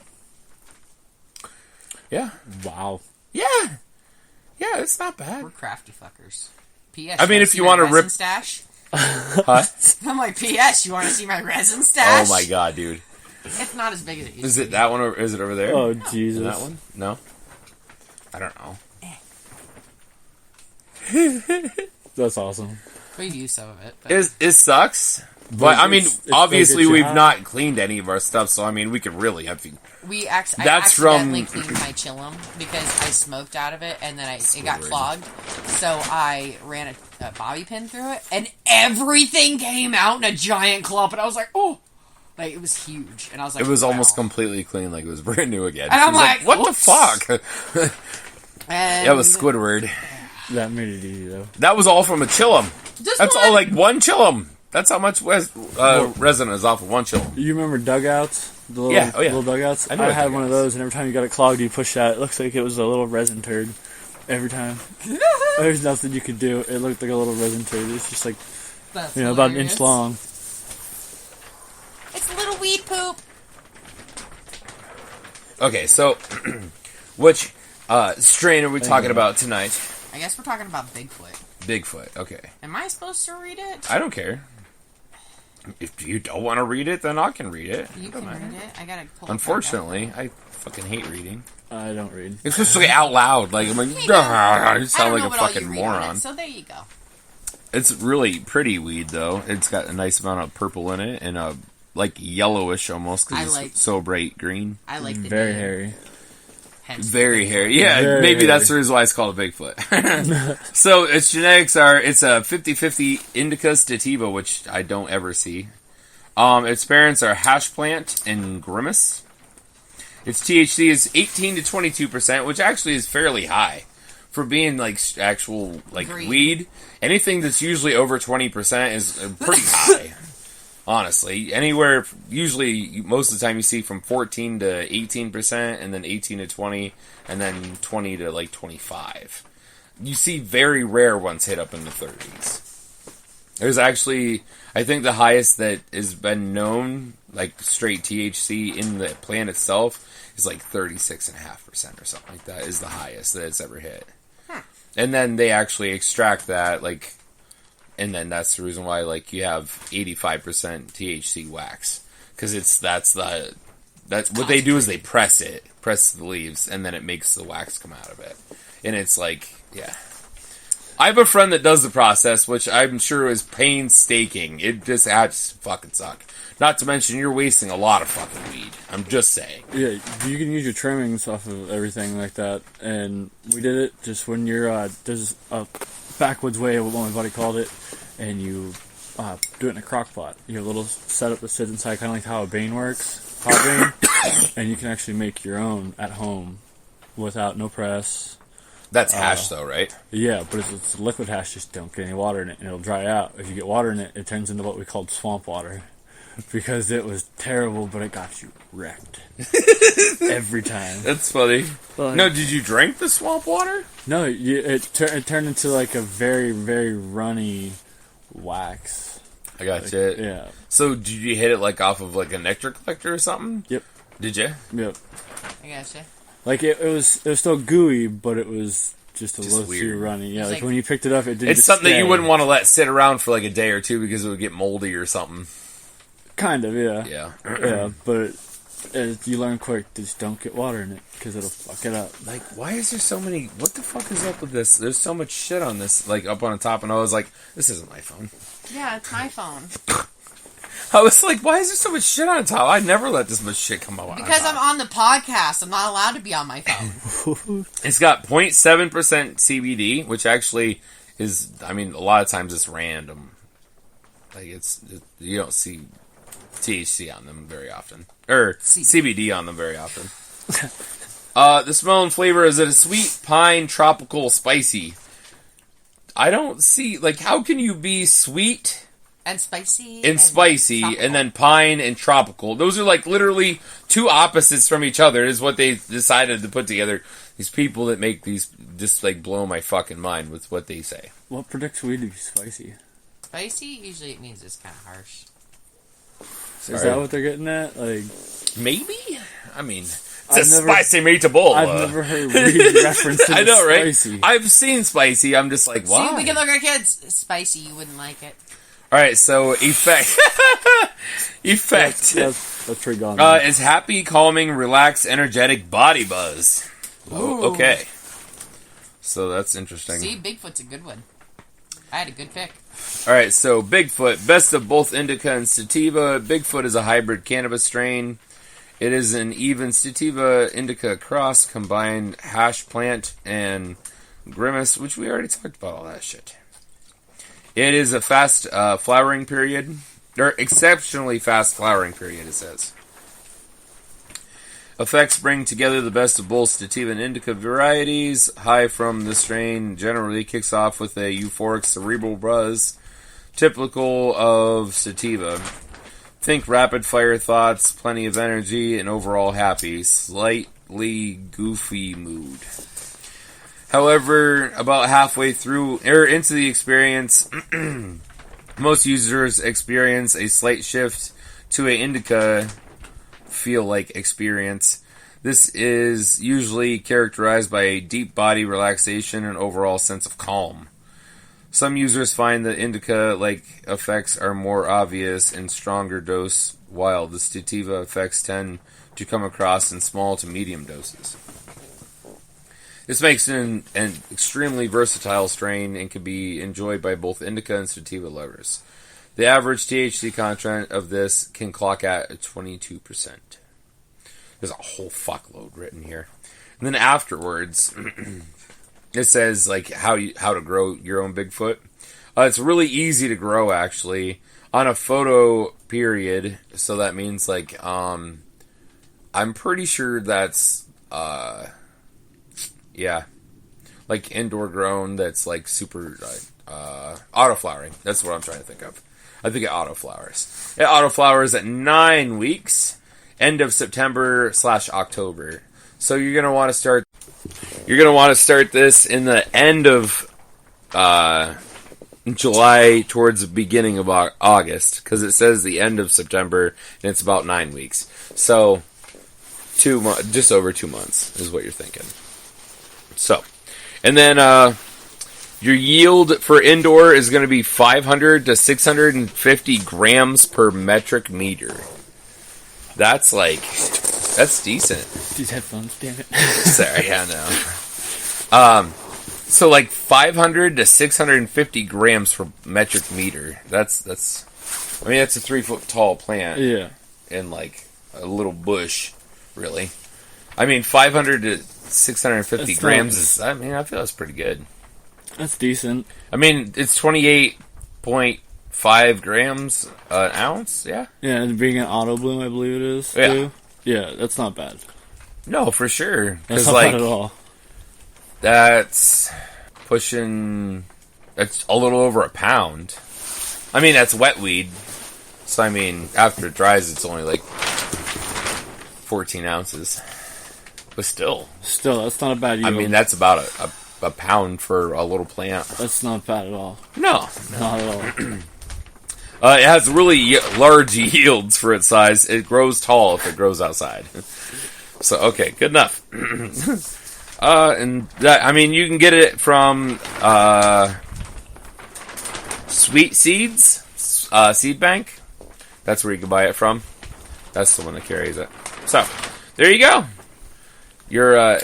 Yeah. Wow. Yeah. Yeah, it's not bad. We're crafty fuckers. P.S. I mean, if see you my wanna resin rip- stash? Huh? I'm like, P.S. You want to see my resin stash? Oh my god, dude. It's not as big as it used Is to it be. that one or is it over there? Oh, Jesus. That one? No. I don't know. That's awesome. We've used some of it. But It sucks. But, I mean, it's obviously like it's we've hot. not cleaned any of our stuff, so, I mean, we could really have to... I That's from- accidentally cleaned my chillum because I smoked out of it and then it got Squidward. clogged. So I ran a bobby pin through it and everything came out in a giant clump. And I was like, oh! Like, it was huge. And I was like, It was almost wow. completely clean, like it was brand new again. And I'm It was like, what "Oops." the fuck? And That was Squidward. That made it easy, though. That was all from a chillum. Just That's one. all, like, one chillum. That's how much resin is off of one chillum. You remember dugouts? The little, Yeah, oh yeah. little dugouts? I know I what had one of dugouts. those, and every time you got it clogged, you push that. It looks like it was a little resin turd. Every time. There's nothing you could do. It looked like a little resin turd. It's just like, That's about an hilarious. inch long. It's a little weed poop. Okay, so, which strain are we talking about tonight? I guess we're talking about Bigfoot. Bigfoot, okay. Am I supposed to read it? I don't care. If you don't want to read it, then I can read it. You can read it. I gotta pull it Unfortunately, I fucking hate reading. I don't read. Especially out loud. Like, I'm like, you sound like a fucking read on moron. it, so there you go. It's really pretty weed, though. It's got a nice amount of purple in it and a like yellowish almost because it's so bright green. I like the Very name. hairy. Hence Very hairy. Yeah, Very maybe hairy. that's the reason why it's called a Bigfoot. So its genetics are, it's a 50-50 indica sativa, which I don't ever see. Its parents are hash plant and grimace. Its THC is 18 to 22%, which actually is fairly high for being like actual like Green. weed. Anything that's usually over 20% is pretty high. Honestly, anywhere, usually, most of the time you see from 14 to 18%, and then 18 to 20, and then 20 to, like, 25. You see very rare ones hit up in the 30s. There's actually, I think the highest that has been known, like, straight THC in the plant itself, is, like, 36.5% or something like that, is the highest that it's ever hit. And then they actually extract that, like... And then that's the reason why, like, you have 85% THC wax, because that's what they do is they press the leaves, and then it makes the wax come out of it, and it's like, yeah. I have a friend that does the process, which I'm sure is painstaking. It just fucking suck. Not to mention, you're wasting a lot of fucking weed. I'm just saying. Yeah, you can use your trimmings off of everything like that, and we did it just when you're, there's a backwoods way, what my buddy called it, and you do it in a crock pot. You have a little setup that sits inside, kind of like how a Bane works, hot Bane, and you can actually make your own at home without no press. That's hash, though, right? Yeah, but it's liquid hash, just don't get any water in it, and it'll dry out. If you get water in it, it turns into what we called swamp water. Because it was terrible, but it got you wrecked. Every time. That's funny. Like, No, did you drink the swamp water? No, it turned into like a very, very runny wax. I got you. Yeah. So, did you hit it, like, off of, like, a nectar collector or something? Yep. Did you? Yep. I gotcha. Like, it was still gooey, but it was just a Just little too weird. runny. Yeah, It's like like- when you picked it up, it didn't It's just something that you stay. wouldn't want to let sit around for, like, a day or two because it would get moldy or something. Kind of, yeah. Yeah. Yeah, but you learn quick, just don't get water in it, because it'll fuck it up. Like, why is there so many... What the fuck is up with this? There's so much shit on this, like, up on the top, and I was like, this isn't my phone. Yeah, it's my phone. I was like, why is there so much shit on top? I never let this much shit come out. Because I'm on the podcast. I'm not allowed to be on my phone. It's got 0.7% CBD, which actually is... I mean, a lot of times it's random. Like, you don't see THC on them very often. Or CBD on them very often. The smell and flavor is a sweet, pine, tropical, spicy. I don't see... Like, how can you be sweet... And spicy. and spicy, tropical. and then pine and tropical. Those are like literally two opposites from each other, is what they decided to put together. These people that make these just like blow my fucking mind with what they say. What predicts weed to be spicy? Spicy, usually it means it's kind of harsh. Is that what they're getting at? Like, Maybe? I mean, it's I've a never- spicy meatball. I've never heard weed reference to I know, right? spicy. I've seen spicy. I'm just like, why? See, we can look at our kids. Spicy, you wouldn't like it. All right, so effect. Effect. That's pretty gone. Is happy, calming, relaxed, energetic body buzz. Oh, okay. So that's interesting. See, Bigfoot's a good one. I had a good pick. All right, so Bigfoot, best of both indica and sativa. Bigfoot is a hybrid cannabis strain. It is an even sativa indica cross, combined hash plant and grimace, which we already talked about all that shit. It is a fast flowering period, or exceptionally fast flowering period, it says. Effects bring together the best of both sativa and indica varieties. High from the strain generally kicks off with a euphoric cerebral buzz, typical of sativa. Think rapid-fire thoughts, plenty of energy, and overall happy, slightly goofy mood. However, about halfway through, or into the experience, most users experience a slight shift to an indica feel-like experience. This is usually characterized by a deep body relaxation and overall sense of calm. Some users find that indica-like effects are more obvious in stronger dose, while the sativa effects tend to come across in small to medium doses. This makes it an extremely versatile strain and can be enjoyed by both indica and sativa lovers. The average THC content of this can clock at 22%. There's a whole fuckload written here. And then afterwards, it says like how to grow your own Bigfoot. It's really easy to grow, actually, on a photo period. So that means like I'm pretty sure that's like indoor grown. That's like super auto flowering. That's what I'm trying to think of. I think it auto flowers. It auto flowers at 9 weeks, end of September / October. So you're gonna want to start. You're gonna want to start this in the end of July towards the beginning of August, because it says the end of September and it's about 9 weeks. So just over 2 months is what you're thinking. So, and then your yield for indoor is going to be 500 to 650 grams per metric meter. That's decent. These headphones, damn it. Sorry, I know. So like 500 to 650 grams per metric meter. That's a 3 foot tall plant. Yeah. And like a little bush, really. I mean, 500 to 650 That's grams nice. is, I feel that's pretty good. That's decent. I mean, it's 28.5 grams an ounce, yeah? Yeah, and being an auto bloom, I believe it is, Yeah. too. Yeah, that's not bad. No, for sure. That's 'Cause, not like, bad at all. that's pushing, that's a little over a pound. I mean, that's wet weed. So, I mean, after it dries, it's only like 14 ounces. But still, Still, that's not a bad yield. I mean, that's about a pound for a little plant. That's not bad at all. No. Not at all. It has really large yields for its size. It grows tall if it grows outside. So, okay, good enough. And that, I mean, you can get it from Sweet Seeds, Seed Bank. That's where you can buy it from. That's the one that carries it. So, there you go. Your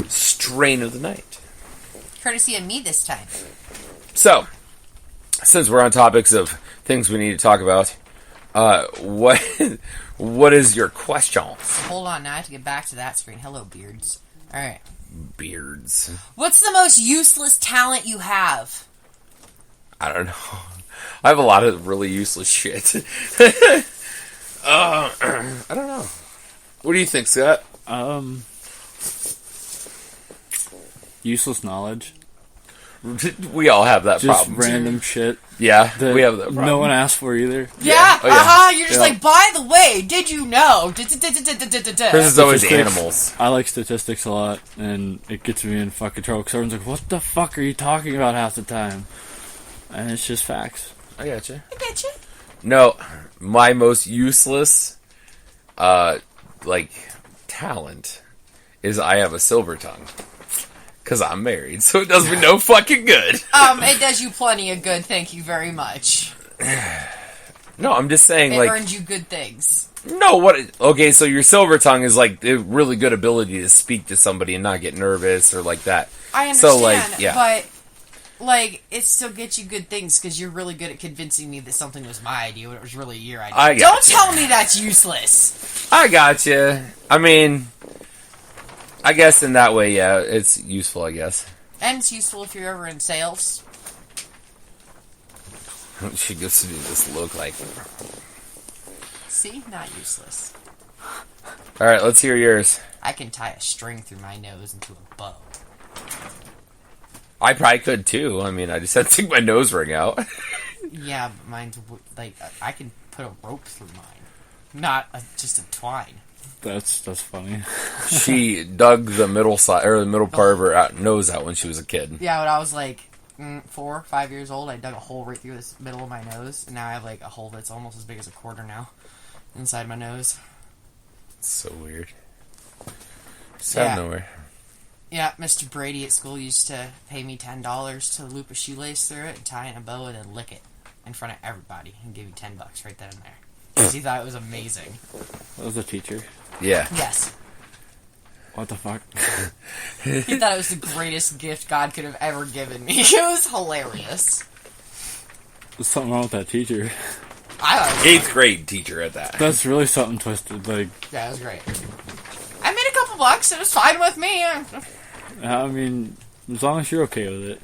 strain of the night. Courtesy of me this time. So, since we're on topics of things we need to talk about, what is your question? Hold on, now I have to get back to that screen. Hello, beards. Alright. Beards. What's the most useless talent you have? I don't know. I have a lot of really useless shit. I don't know. What do you think, Scott? Useless knowledge. We all have that Just problem. random shit. Yeah, That we have that problem. no one asked for either. Yeah, Oh, yeah. You're just Yeah. like, by the way, did you know? Hers is always Statistics. animals. I like statistics a lot, and it gets me in fucking trouble because everyone's like, what the fuck are you talking about half the time? And it's just facts. I gotcha. I get you. No, my most useless, talent is I have a silver tongue. Because I'm married, so it does me no fucking good. It does you plenty of good, thank you very much. No, I'm just saying, It like... earned you good things. No, what... Okay, so your silver tongue is, like, a really good ability to speak to somebody and not get nervous or like that. I understand, So, like, yeah. but, like, it still gets you good things because you're really good at convincing me that something was my idea when it was really your idea. I Don't gotcha. tell me that's useless. I gotcha. I mean... I guess in that way, yeah, it's useful, I guess. And it's useful if you're ever in sales. She gives me this look like... See? Not useless. Alright, let's hear yours. I can tie a string through my nose into a bow. I probably could, too. I mean, I just had to take my nose ring out. Yeah, but mine's, like, I can put a rope through mine. Not just a twine. That's funny. She dug the middle side, or the middle part of her nose out when she was a kid. Yeah, when I was like 4 or 5 years old, I dug a hole right through this middle of my nose, and now I have like a hole that's almost as big as a quarter now inside my nose. It's so weird. Just out of nowhere. Yeah, Mr. Brady at school used to pay me $10 to loop a shoelace through it and tie it in a bow and then lick it in front of everybody and give you $10 right then and there. Because he thought it was amazing. That was a teacher. Yeah. Yes. What the fuck? He thought it was the greatest gift God could have ever given me. It was hilarious. There's something wrong with that teacher. I thought it was 8th grade teacher at that. That's really something twisted. Like, Yeah, it was great. I made a couple bucks. It was fine with me. I mean, as long as you're okay with it.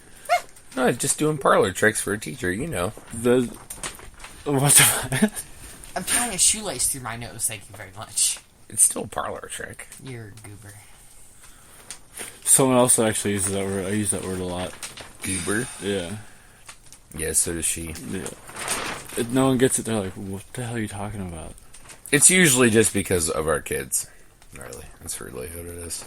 No, just doing parlor tricks for a teacher, you know. What the I'm tying a shoelace through my nose. Thank you very much. It's still a parlor trick. You're a goober. Someone else actually uses that word. I use that word a lot. Goober? Yeah. Yeah, so does she. Yeah. No one gets it. They're like, what the hell are you talking about? It's usually just because of our kids. Really. That's really what it is.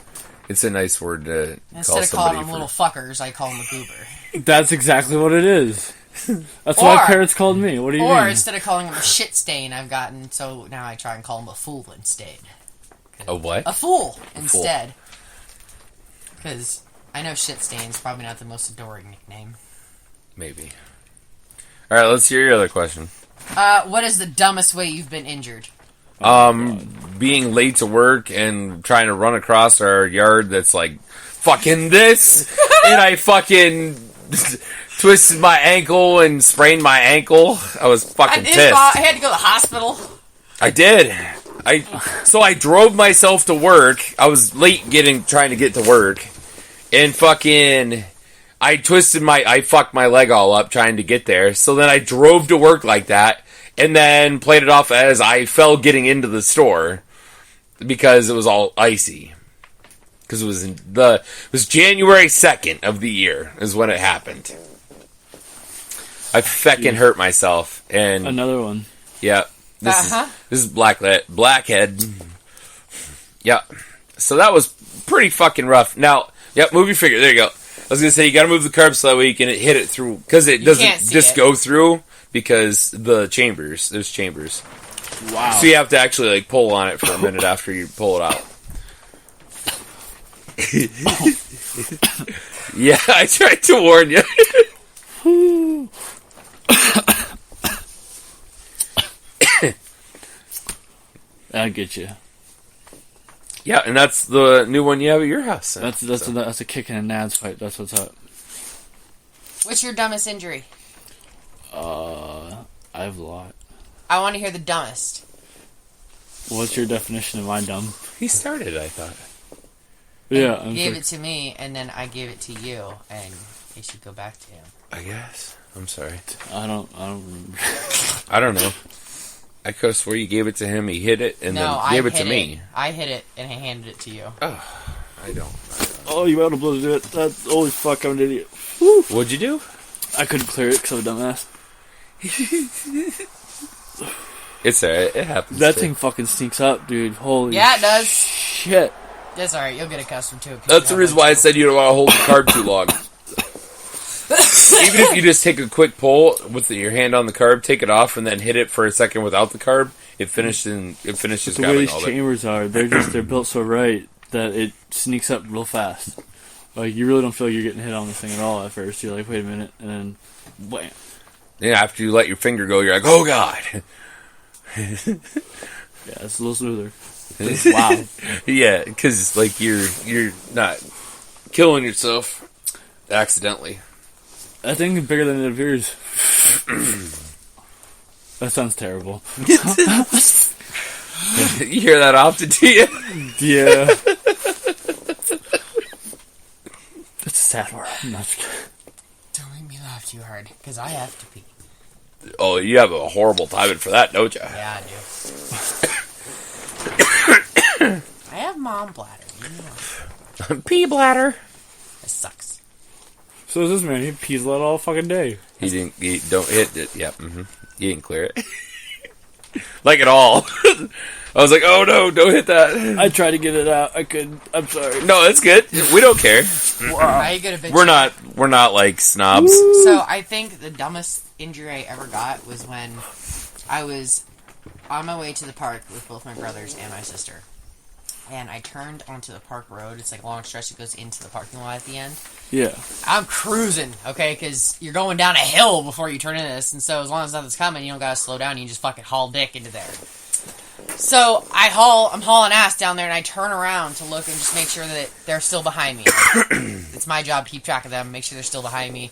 It's a nice word to Instead call of somebody calling them little fuckers, I call them a goober. That's exactly what it is. That's what my parents called me. What do you mean? Or instead of calling them a shit stain, I've gotten, so now I try and call them a fool instead. A what? A fool instead. Because I know shit stain's probably not the most adoring nickname. Maybe. Alright, let's hear your other question. What is the dumbest way you've been injured? Being late to work and trying to run across our yard that's like, fucking this! And I fucking twisted my ankle and sprained my ankle. I was fucking pissed. I had to go to the hospital. I did. So I drove myself to work. I was late trying to get to work. And fucking, I fucked my leg all up trying to get there. So then I drove to work like that. And then played it off as I fell getting into the store. Because it was all icy. Because it was January 2nd of the year is when it happened. I feckin' hurt myself. And Another one. yeah. This is blackhead. Yeah. So that was pretty fucking rough. Now, yep, move your finger. There you go. I was gonna say you gotta move the curb so that way you can hit it through, because it doesn't just go through, because there's chambers. Wow. So you have to actually like pull on it for a minute after you pull it out. Yeah, I tried to warn you. I get you. Yeah, and that's the new one you have at your house. That's a kick in a nads fight. That's what's up. What's your dumbest injury? I have a lot. I want to hear the dumbest. What's your definition of my dumb? He started, I thought. Yeah, He gave it to me, and then I gave it to you, and it should go back to him. I guess. I'm sorry. I don't remember. I don't know. I could have swore you gave it to him, he hit it, and then gave it to me. I hit it, and I handed it to you. Oh, I don't. Oh, you out of blow to do it. That's holy fuck, I'm an idiot. What'd you do? I couldn't clear it because I'm a dumbass. It's alright, it happens. That thing fucking sneaks up, dude. Holy Yeah, it does. shit. That's alright, you'll get accustomed to it. That's the reason why I said you don't want to hold the carb too long. Even if you just take a quick pull with your hand on the carb, take it off, and then hit it for a second without the carb, it finishes The way grabbing these all that. chambers are, they're built so right that it sneaks up real fast. Like, you really don't feel like you're getting hit on this thing at all at first. You're like, wait a minute, and then wham. Yeah, after you let your finger go, you're like, oh god. Yeah, it's a little smoother. Wow. Yeah, because like you're not killing yourself accidentally. That thing is bigger than it appears. That sounds terrible. You hear that often, do you? Yeah. That's a sad world. I'm not just kidding. Don't make me laugh too hard, because I have to pee. Oh, you have a horrible timing for that, don't you? Yeah, I do. I have mom bladder. You know. Pee bladder. It sucks. So is this man. He pees a lot all fucking day. He don't hit it. Yeah, He didn't clear it. Like at all. I was like, oh no, don't hit that. I tried to get it out. I couldn't. I'm sorry. No, it's good. We don't care. Are you gonna bitch? We're not like snobs. So I think the dumbest injury I ever got was when I was on my way to the park with both my brothers and my sister. and I turned onto the park road. It's like a long stretch that goes into the parking lot at the end. Yeah. I'm cruising, okay, because you're going down a hill before you turn into this, and so as long as nothing's coming, you don't gotta slow down, you just fucking haul dick into there. So I'm hauling ass down there, and I turn around to look and just make sure that they're still behind me. It's my job to keep track of them, make sure they're still behind me.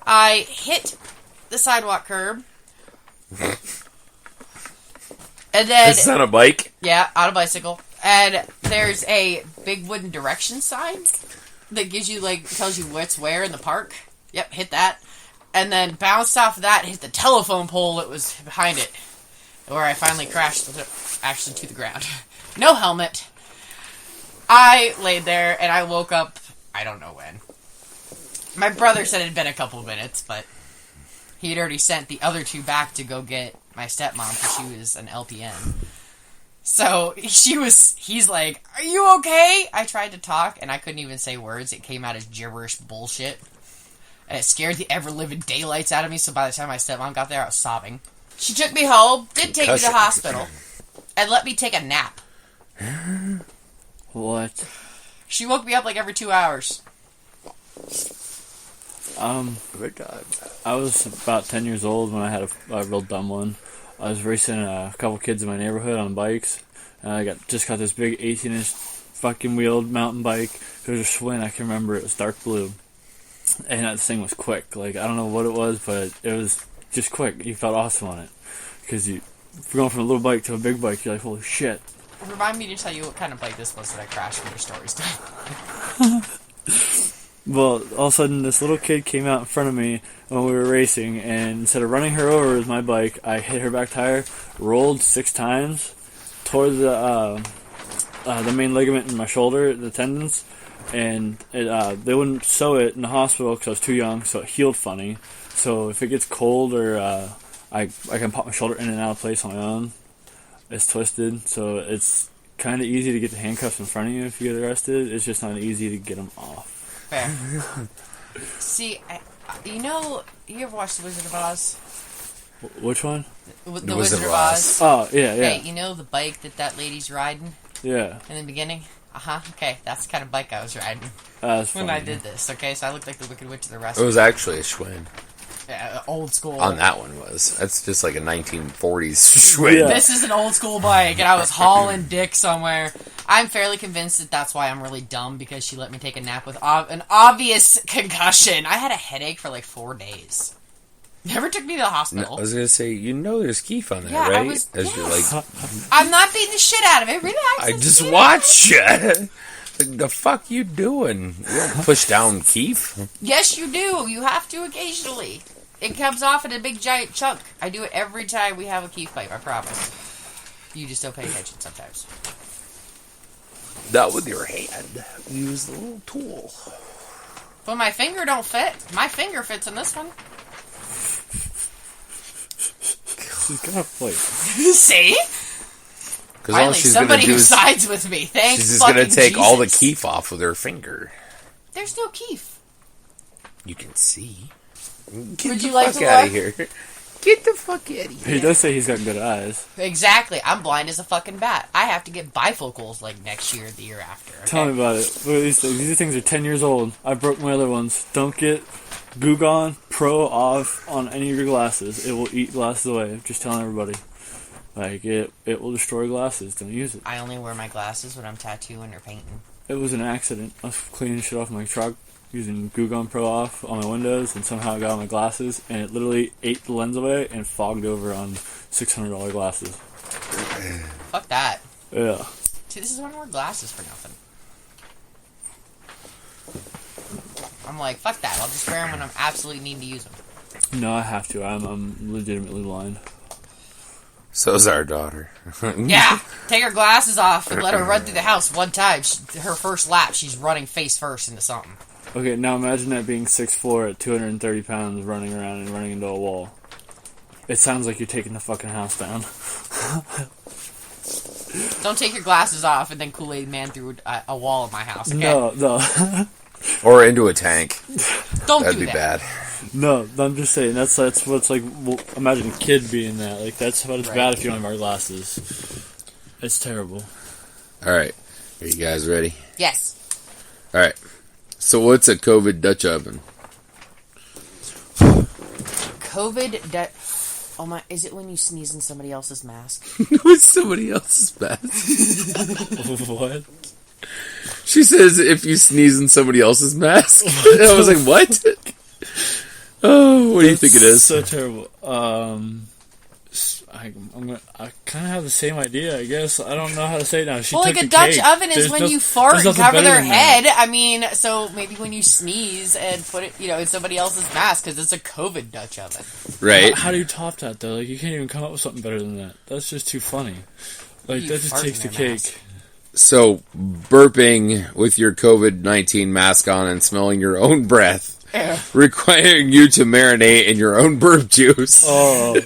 I hit the sidewalk curb. And then... Is this on a bike? Yeah, on a bicycle. And there's a big wooden direction sign that gives you, like, tells you what's where in the park. Yep, hit that. And then bounced off of that and hit the telephone pole that was behind it. Where I finally crashed actually to the ground. No helmet. I laid there and I woke up, I don't know when. My brother said it had been a couple of minutes, but he had already sent the other two back to go get my stepmom because she was an LPN. So he's like, "Are you okay?" I tried to talk and I couldn't even say words. It came out as gibberish bullshit. And it scared the ever-living daylights out of me, so by the time my stepmom got there, I was sobbing. She took me home, did take me to the hospital, and let me take a nap. What? She woke me up like every 2 hours. Oh my God. I was about 10 years old when I had a real dumb one. I was racing a couple kids in my neighborhood on bikes, and I just got this big 18-inch fucking wheeled mountain bike. It was a Schwinn, I can remember. It was dark blue. And that thing was quick. Like, I don't know what it was, but it was just quick. You felt awesome on it. Because you're going from a little bike to a big bike, you're like, holy shit. Remind me to tell you what kind of bike this was that I crashed when your story's done. Well, all of a sudden, this little kid came out in front of me when we were racing, and instead of running her over with my bike, I hit her back tire, rolled 6 times, tore the main ligament in my shoulder, the tendons, and they wouldn't sew it in the hospital because I was too young, so it healed funny. So if it gets cold or I can pop my shoulder in and out of place on my own, it's twisted, so it's kind of easy to get the handcuffs in front of you if you get arrested. It's just not easy to get them off. Fair. See, you ever watched The Wizard of Oz? Which one? The Wizard of Oz. Oh, yeah. Hey, you know the bike that lady's riding Yeah. in the beginning? Okay, that's the kind of bike I was riding That's when funny. I did this, okay? So I looked like the Wicked Witch of the It Rescue. was actually a Schwinn. Old school. On that one was. That's just like a 1940s Schwinn. Yeah. This is an old school bike, and I was hauling dick somewhere. I'm fairly convinced that that's why I'm really dumb, because she let me take a nap with an obvious concussion. I had a headache for like 4 days. Never took me to the No, hospital. I was gonna say, there's Keith on that, Yeah, right? You're like, I'm not beating the shit out of it. Relax. I let's just get it. watched you. The fuck you doing? You don't push down Keith. Yes, you do. You have to occasionally. It comes off in a big giant chunk. I do it every time we have a Keith pipe, I promise. You just don't pay attention sometimes. Not with your hand. Use the little tool. But my finger don't fit. My finger fits in this one. She's got a plate. See? Because all Finally, she's gonna somebody do who is sides with me. Thanks, she's just gonna take all the Jesus. Keith off with her finger. There's no Keith. You can see. Get Would the you like fuck to out look? of here. Get the fuck out of here. He does say he's got good eyes. Exactly. I'm blind as a fucking bat. I have to get bifocals like next year or the year after. Okay? Tell me about it. Look at these things. These things are 10 years old. I broke my other ones. Don't get Gugon Pro off on any of your glasses. It will eat glasses away. I'm just telling everybody. Like, it will destroy glasses. Don't use it. I only wear my glasses when I'm tattooing or painting. It was an accident. I was cleaning shit off my truck using Gugon Pro off on my windows, and somehow I got on my glasses, and it literally ate the lens away and fogged over on $600 glasses. Fuck that. Yeah. See, this is why I wear glasses for nothing. I'm like, fuck that. I'll just wear them when I'm absolutely need to use them. No, I have to. I'm legitimately blind. So's our daughter. Yeah, take her glasses off and let her run through the house one time. Her first lap, she's running face first into something. Okay, now imagine that being 6'4" at 230 pounds running around and running into a wall. It sounds like you're taking the fucking house down. Don't take your glasses off and then Kool-Aid Man through a wall of my house, okay? No. Or into a tank. Don't That'd do be that. bad. No, I'm just saying, that's what's like, well, imagine a kid being that. Like, that's what it's Right. bad if you don't wear glasses. It's terrible. Alright. Are you guys ready? Yes. All right. So what's a COVID Dutch oven? Oh my! Is it when you sneeze in somebody else's mask? What's somebody else's mask? What? She says if you sneeze in somebody else's mask. I was like, what? Oh, what do you think it is? So terrible. I kind of have the same idea, I guess. I don't know how to say it now. She Well, took like a the Dutch cake. oven is There's when no- you fart there's and nothing cover better their than that. head. I mean, so maybe when you sneeze and put it, in somebody else's mask because it's a COVID Dutch oven. Right. How do you top that, though? Like, you can't even come up with something better than that. That's just too funny. Like, You that just fart takes the in their cake. mask. So burping with your COVID-19 mask on and smelling your own breath, requiring you to marinate in your own burp juice. Oh,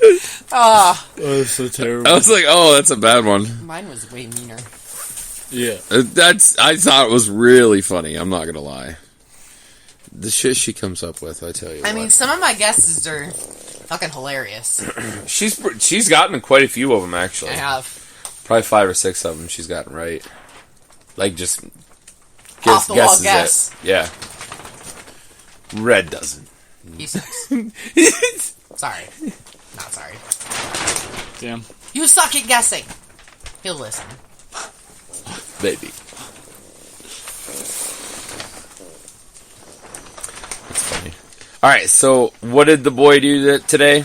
Ah, that's so terrible. I was like, oh, that's a bad one. mine was way meaner. Yeah. I thought it was really funny. I'm not gonna lie. The shit she comes up with, I tell you. I mean, some of my guesses are fucking hilarious. she's gotten quite a few of them actually. I have. Probably 5 or 6 of them she's gotten right. Like just Off the wall guesses guess. it. Yeah. Red doesn't. He sucks. Sorry. Not sorry. Damn. You suck at guessing. He'll listen. Maybe. That's funny. Alright, so what did the boy do today?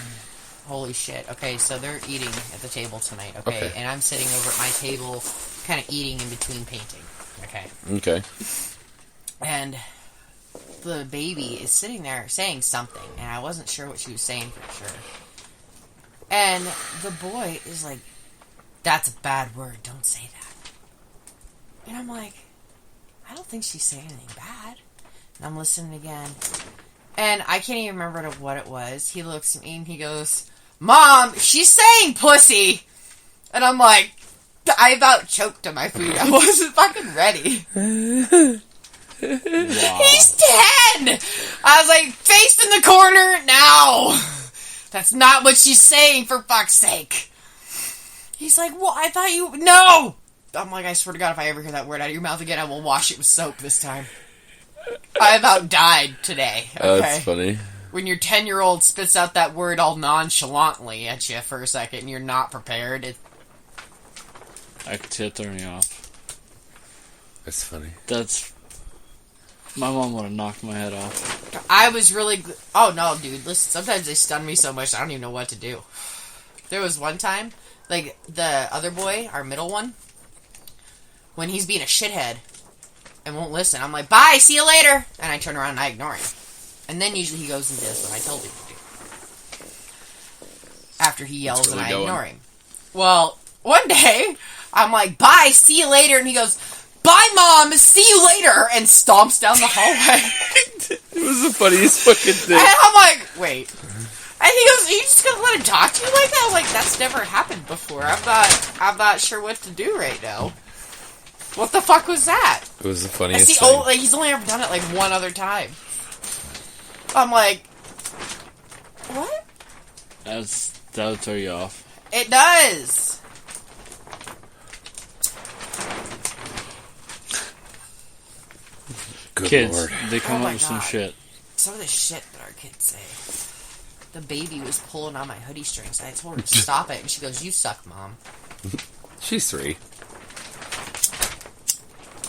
Holy shit. Okay, so they're eating at the table tonight, okay? Okay. And I'm sitting over at my table, kind of eating in between painting, okay? Okay. And the baby is sitting there saying something, and I wasn't sure what she was saying for sure. And the boy is like, "That's a bad word, don't say that." And I'm like, I don't think she's saying anything bad. And I'm listening again. And I can't even remember what it was. He looks at me and he goes, "Mom, she's saying pussy." And I'm like, I about choked on my food. I wasn't fucking ready. Wow. He's 10! I was like, face in the corner now! That's not what she's saying, for fuck's sake. He's like, well, I thought you... No! I'm like, I swear to God, if I ever hear that word out of your mouth again, I will wash it with soap this time. I about died today, okay? That's funny. When your 10-year-old spits out that word all nonchalantly at you for a second and you're not prepared, I could see it throwing me off. That's funny. That's... My mom would have knocked my head off. I was really... Oh, no, dude. Listen, sometimes they stun me so much I don't even know what to do. There was one time, like, the other boy, our middle one, when he's being a shithead and won't listen, I'm like, bye, see you later! And I turn around and I ignore him. And then usually he goes and does what I told him to do. After he yells really and I going. ignore him. Well, one day, I'm like, bye, see you later, and he goes... Bye, Mom! See you later! And stomps down the hallway. It was the funniest fucking thing. And I'm like, wait. And he goes, "Are you just gonna let him talk to you like that?" I'm like, that's never happened before. I'm not sure what to do right now. What the fuck was that? It was the I funniest see. thing. Oh, like, he's only ever done it like one other time. I'm like, what? That'll throw you off. It does. Good Kids, Lord. they come Oh up my with some God. shit. Some of the shit that our kids say. The baby was pulling on my hoodie strings. And I told her to stop it, and she goes, "You suck, Mom." She's 3.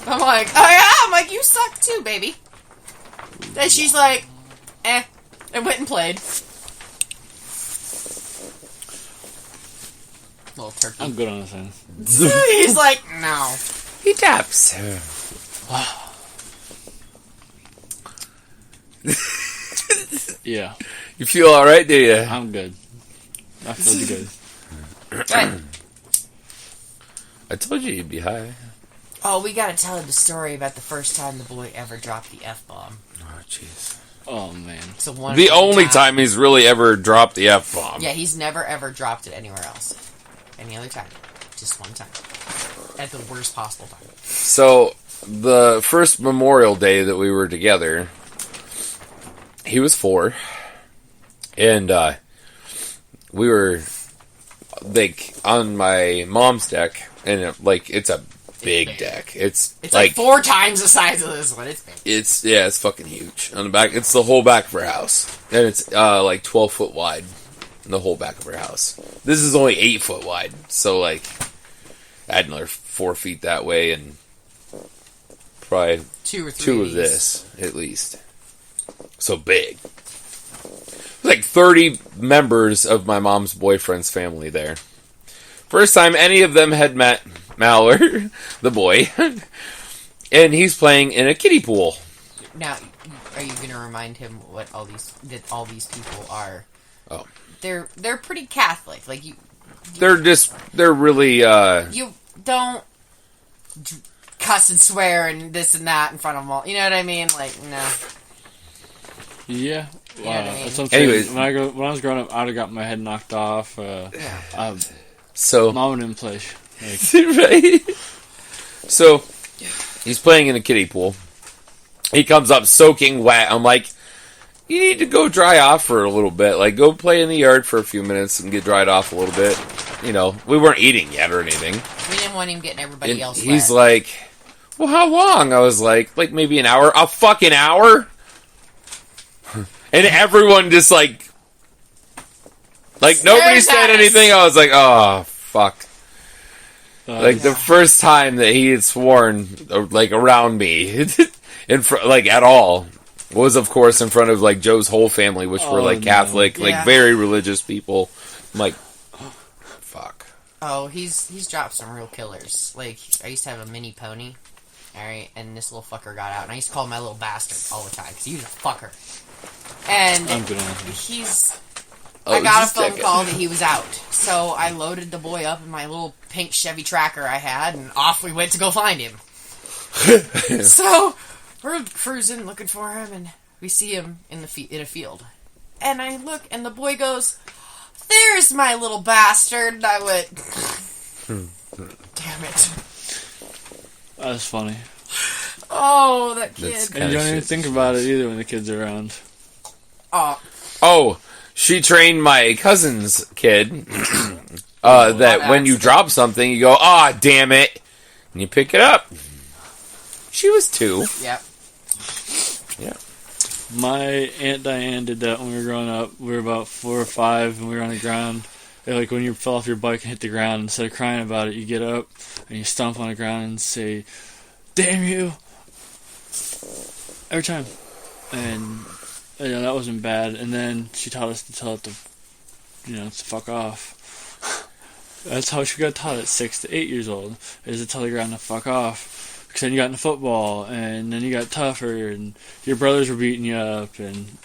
I'm like, oh yeah? I'm like, you suck too, baby. And she's like, and went and played. Little turkey. I'm good on this thing. He's like, no. He taps. Yeah, You feel alright, do you? I'm good. I feel good. Good. I told you you'd be high. Oh, we gotta tell him the story about the first time the boy ever dropped the F-bomb. Oh, jeez. Oh, man. It's a one The only time he's really ever dropped the F-bomb. Yeah, he's never ever dropped it anywhere else. Any other time. Just one time. At the worst possible time. So, the first Memorial Day that we were together, he was 4. And, we were, like, on my mom's deck. And, it's a big deck. It's like 4 times the size of this one. It's big. It's fucking huge. On the back, it's the whole back of our house. And it's like 12 foot wide. The whole back of our house. This is only 8 foot wide. So like, add another 4 feet that way and probably 2 or 3 two of this, at least. So big. Like 30 members of my mom's boyfriend's family there. First time any of them had met Mallard, the boy. And he's playing in a kiddie pool. Now, are you going to remind him what all these people are? Oh. They're pretty Catholic. Like They're really, you don't cuss and swear and this and that in front of them all. You know what I mean? Like, no. Yeah. You know what I mean? That's what I'm saying. Anyways. When I was growing up, I'd have got my head knocked off. so... Mom didn't play. Like, right? So, he's playing in a kiddie pool. He comes up soaking wet. I'm like, you need to go dry off for a little bit. Like, go play in the yard for a few minutes and get dried off a little bit. You know, we weren't eating yet or anything. We didn't want him getting everybody else wet. He's like, well, how long? I was like maybe an hour. A fucking hour? And everyone just like nobody said anything. I was like, oh, fuck. Like, the first time that he had sworn, like, around me, at all, was, of course, in front of, like, Joe's whole family, which were, like, Catholic, like, very religious people. I'm like, fuck. Oh, he's dropped some real killers. Like, I used to have a mini pony, alright, and this little fucker got out, and I used to call him my little bastard all the time, because he was a fucker. And I got a phone call that he was out. So I loaded the boy up in my little pink Chevy Tracker I had, and off we went to go find him. So we're cruising, looking for him, and we see him in a field. And I look, and the boy goes, "There's my little bastard." And I went, damn it. that's funny. Oh, that kid. And you don't even think about it either when the kid's around. Oh, she trained my cousin's kid that when you drop something, you go, "Ah, damn it," and you pick it up. She was 2. Yep. Yeah. My Aunt Diane did that when we were growing up. We were about 4 or 5, and we were on the ground. And like when you fell off your bike and hit the ground, instead of crying about it, you get up and you stomp on the ground and say, "Damn you!" Every time. And that wasn't bad. And then she taught us to tell it to, to fuck off. That's how she got taught at 6 to 8 years old, is to tell the ground to fuck off. Because then you got into football, and then you got tougher, and your brothers were beating you up, and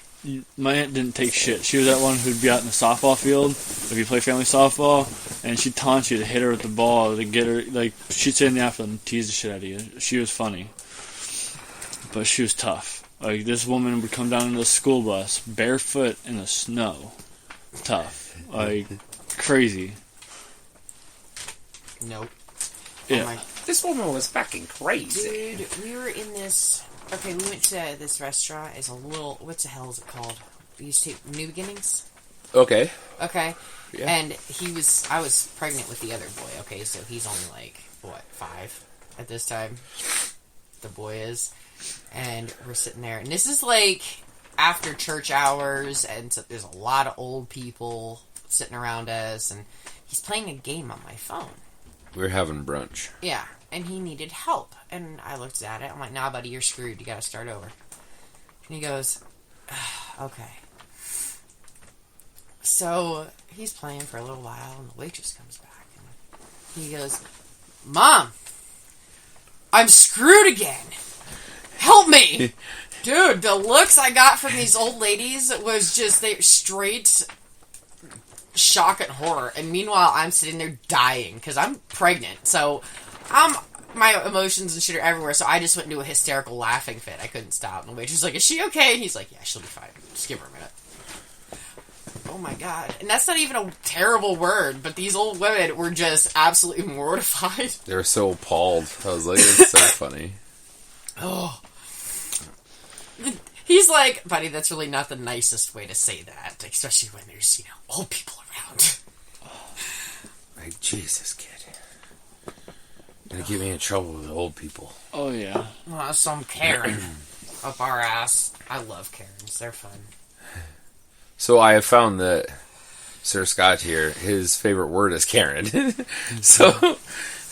my aunt didn't take shit. She was that one who'd be out in the softball field, if you play family softball, and she'd taunt you to hit her with the ball, to get her, like, she'd sit in the outfield and tease the shit out of you. She was funny. But she was tough. Like, this woman would come down in the school bus, barefoot in the snow. Tough. Like, crazy. Nope. Yeah. Oh my. This woman was fucking crazy. Dude, we were in this... Okay, we went to this restaurant. It's a little... What the hell is it called? We used to... New Beginnings? Okay. Okay. Yeah. And I was pregnant with the other boy, okay? So he's only like, 5 at this time? The boy is. And we're sitting there. And this is like after church hours. And so there's a lot of old people sitting around us. And he's playing a game on my phone. We're having brunch. Yeah. And he needed help. And I looked at it. I'm like, "Nah, buddy, you're screwed. You gotta start over." And he goes, "Okay." So he's playing for a little while, and the waitress comes back. And he goes, "Mom, I'm screwed again. Help me." Dude, the looks I got from these old ladies was just straight shock and horror. And meanwhile, I'm sitting there dying because I'm pregnant. So my emotions and shit are everywhere. So I just went into a hysterical laughing fit. I couldn't stop. And the waitress was like, "Is she okay?" And he's like, "Yeah, she'll be fine. Just give her a minute." Oh my god. And that's not even a terrible word, but these old women were just absolutely mortified. They were so appalled. I was like, it's so funny. Oh. He's like, "Buddy, that's really not the nicest way to say that, especially when there's, old people around." Like, Jesus, kid. Gonna get me in trouble with old people. Oh, yeah. Some Karen up our ass. I love Karens. They're fun. So I have found that Sir Scott here, his favorite word is Karen. So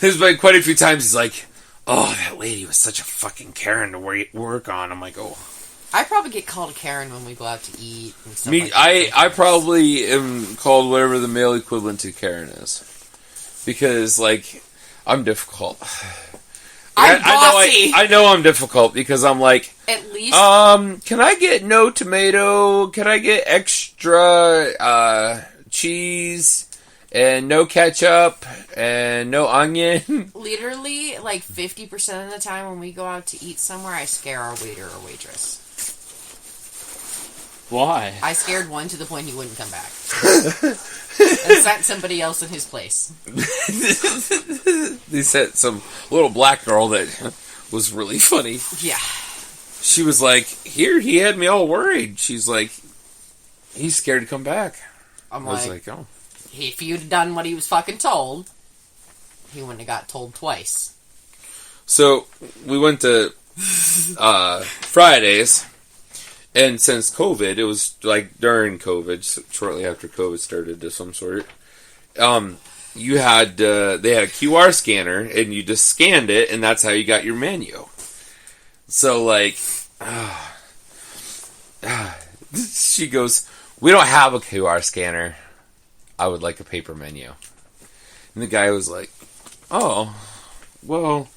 there's been quite a few times he's like, "Oh, that lady was such a fucking Karen to work on." I'm like, "Oh." I probably get called a Karen when we go out to eat and stuff Me, like that. I probably am called whatever the male equivalent to Karen is, because like I'm difficult. I'm bossy. I know I'm difficult because I'm like, At least can I get no tomato? Can I get extra cheese and no ketchup and no onion? literally like 50% of the time when we go out to eat somewhere, I scare our waiter or waitress. Why? I scared one to the point he wouldn't come back. And sent somebody else in his place. They sent some little black girl that was really funny. Yeah. She was like, "Here, he had me all worried." She's like, "He's scared to come back." I'm I was like, like, "Oh." if you'd have done what he was fucking told, he wouldn't have got told twice. So we went to Fridays, and since COVID, it was like during COVID, so shortly after COVID started of some sort. You had they had a QR scanner, and you just scanned it, and that's how you got your menu. So like, she goes, "We don't have a QR scanner. I would like a paper menu." And the guy was like, "Oh, well,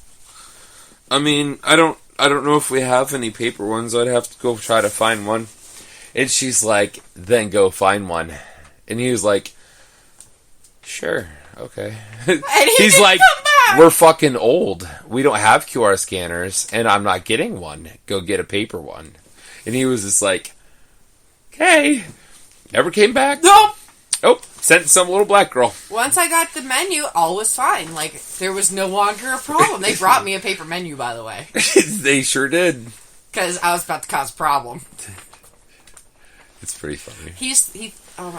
I mean, I don't know if we have any paper ones. I'd have to go try to find one." And she's like, "Then go find one." And he was like, "Sure, okay." And He's didn't like, come back. "We're fucking old. We don't have QR scanners, and I'm not getting one. Go get a paper one." And he was just like, "Okay." Never came back. Nope. Oh, sent some little black girl. Once I got the menu, all was fine. Like, there was no longer a problem. They brought me a paper menu, by the way. They sure did. Because I was about to cause a problem. It's pretty funny.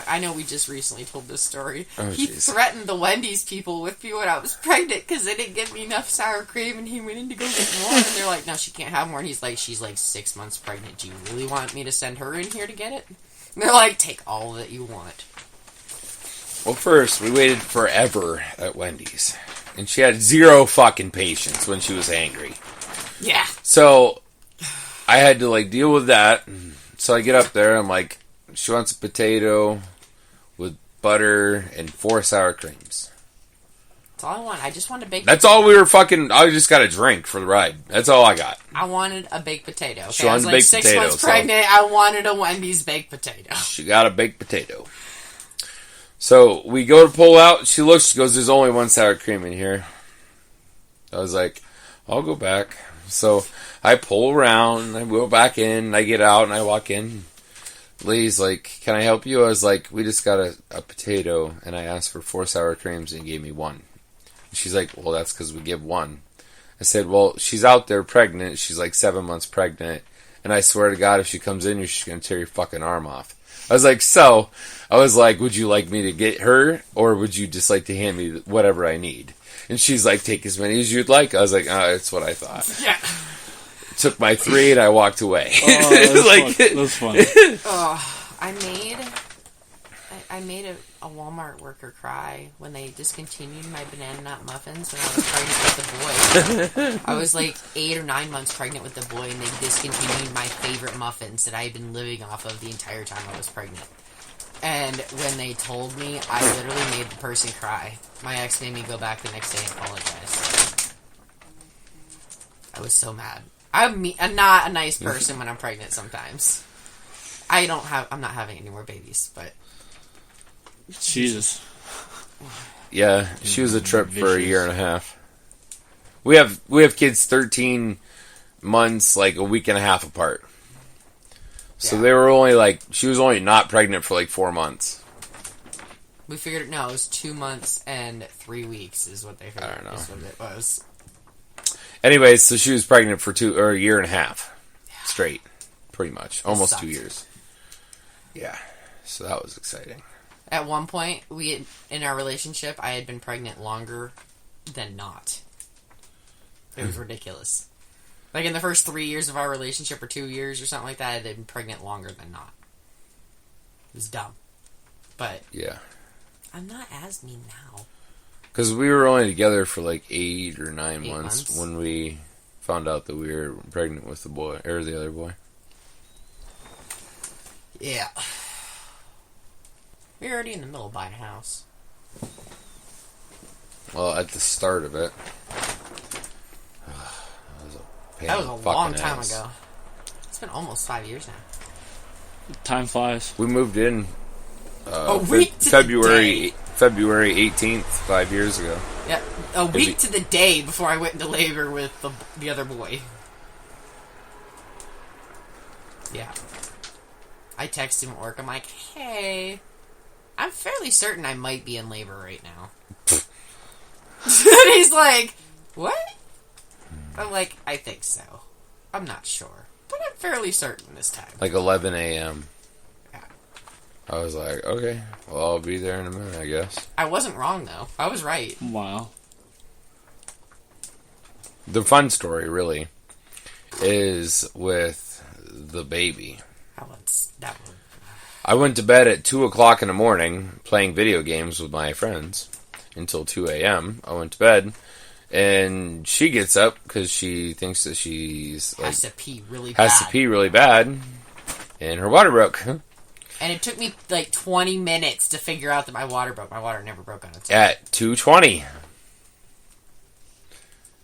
I know we just recently told this story. Oh, He jeez. threatened the Wendy's people with me when I was pregnant because they didn't give me enough sour cream, and he went in to go get more, and they're like, "No, she can't have more." And he's like, "She's like 6 months pregnant. Do you really want me to send her in here to get it?" And they're like, "Take all that you want." Well, first, we waited forever at Wendy's. And she had zero fucking patience when she was angry. Yeah. So, I had to, like, deal with that. So I get up there, I'm like, she wants a potato with butter and 4 sour creams. That's all I want. I just want a baked That's potato. all we were fucking... I just got a drink for the ride. That's all I got. I wanted a baked potato. Okay? She I was wanted like baked 6 potato, months so- pregnant. I wanted a Wendy's baked potato. She got a baked potato. So, we go to pull out. She looks, she goes, "There's only 1 sour cream in here." I was like, "I'll go back." So, I pull around, I go back in, I get out, and I walk in. Lady's like, "Can I help you?" I was like, "We just got a potato, and I asked for 4 sour creams, and you gave me 1. She's like, "Well, that's because we give 1. I said, "Well, she's out there pregnant. She's like 7 months pregnant. And I swear to God, if she comes in here, she's going to tear your fucking arm off." I was like, "Would you like me to get her, or would you just like to hand me whatever I need?" And she's like, "Take as many as you'd like." I was like, "That's what I thought." Yeah. Took my 3 and I walked away. Oh, that's funny. Oh, I made a Walmart worker cry when they discontinued my banana nut muffins when I was pregnant with the boy. I was like 8 or 9 months pregnant with the boy, and they discontinued my favorite muffins that I had been living off of the entire time I was pregnant. And when they told me, I literally made the person cry. My ex made me go back the next day and apologize. I was so mad. I'm not a nice person when I'm pregnant sometimes. I'm not having any more babies, but... Jesus. Yeah, she was a trip for a year and a half. We have kids 13 months, like a week and a half apart. So Yeah. they were only she was only not pregnant for like 4 months. We figured it was 2 months and 3 weeks is what they figured. I don't know. Is what it was. Anyways, so she was pregnant for a year and a half straight, pretty much, almost sucked. 2 years. Yeah, so that was exciting. At one point, in our relationship, I had been pregnant longer than not. It was ridiculous. Like, in the first 3 years of our relationship, or 2 years, or something like that, I'd been pregnant longer than not. It was dumb. But Yeah. I'm not as mean now. Because we were only together for like 8 or 9 8 months months. when we found out that we were pregnant with the boy, or the other boy. Yeah. We were already in the middle of buying a house. Well, at the start of it. That was a long time ago. It's been almost 5 years now. Time flies. We moved in A week to February 18th, 5 years ago. Yeah, a week to the day before I went into labor with the other boy. Yeah. I texted him at work. I'm like, hey, I'm fairly certain I might be in labor right now. And he's like, what? I'm like, I think so. I'm not sure. But I'm fairly certain this time. Like 11 a.m. Yeah. I was like, okay, well, I'll be there in a minute, I guess. I wasn't wrong, though. I was right. Wow. The fun story, really, is with the baby. That one. I went to bed at 2 o'clock in the morning playing video games with my friends until 2 a.m. I went to bed, and she gets up because she thinks that she's like, Has to pee really bad. and her water broke. And it took me like 20 minutes to figure out that my water broke. My water never broke on its own. At 2:20.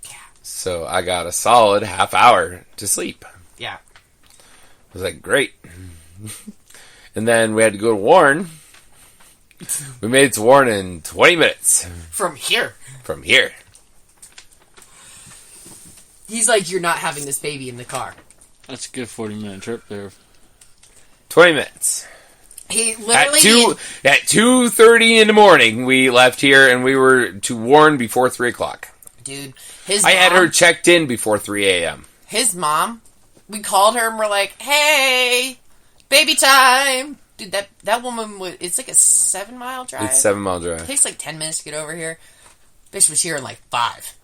Yeah. So I got a solid half hour to sleep. Yeah. I was like, great. And then we had to go to Warren. We made it to Warren in 20 minutes. From here. From here. He's like, you're not having this baby in the car. That's a good 40-minute trip there. 20 minutes. He literally... At 2:30 in the morning, we left here, and we were to Warren before 3 o'clock. Dude, I had her checked in before 3 a.m. His mom, we called her and we're like, hey, baby time. Dude, that woman, it's like a 7-mile drive. It's a 7-mile drive. It takes like 10 minutes to get over here. Bitch was here in like 5.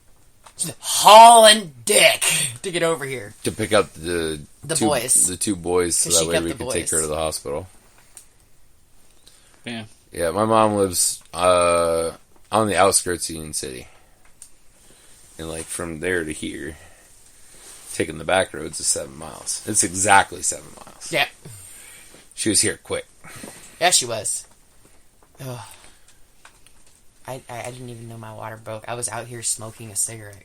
She's hauling dick to get over here. To pick up the boys. The two boys, so 'Cause that she way kept we the could take boys. her to the hospital. Bam. Yeah, my mom lives on the outskirts of Union City. And like from there to here, taking the back roads is 7 miles. It's exactly 7 miles. Yeah. She was here quick. Yeah, she was. Ugh. I didn't even know my water broke. I was out here smoking a cigarette.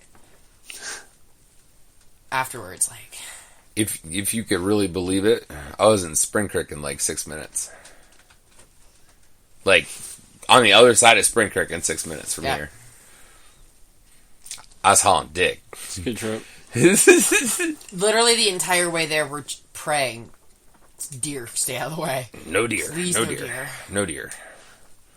Afterwards, like... If you could really believe it, I was in Spring Creek in like 6 minutes. Like, on the other side of Spring Creek in 6 minutes from here. I was hauling dick. It's a good trip. Literally the entire way there, we're praying. Deer, stay out of the way. No deer. Please, No no deer. deer. No deer.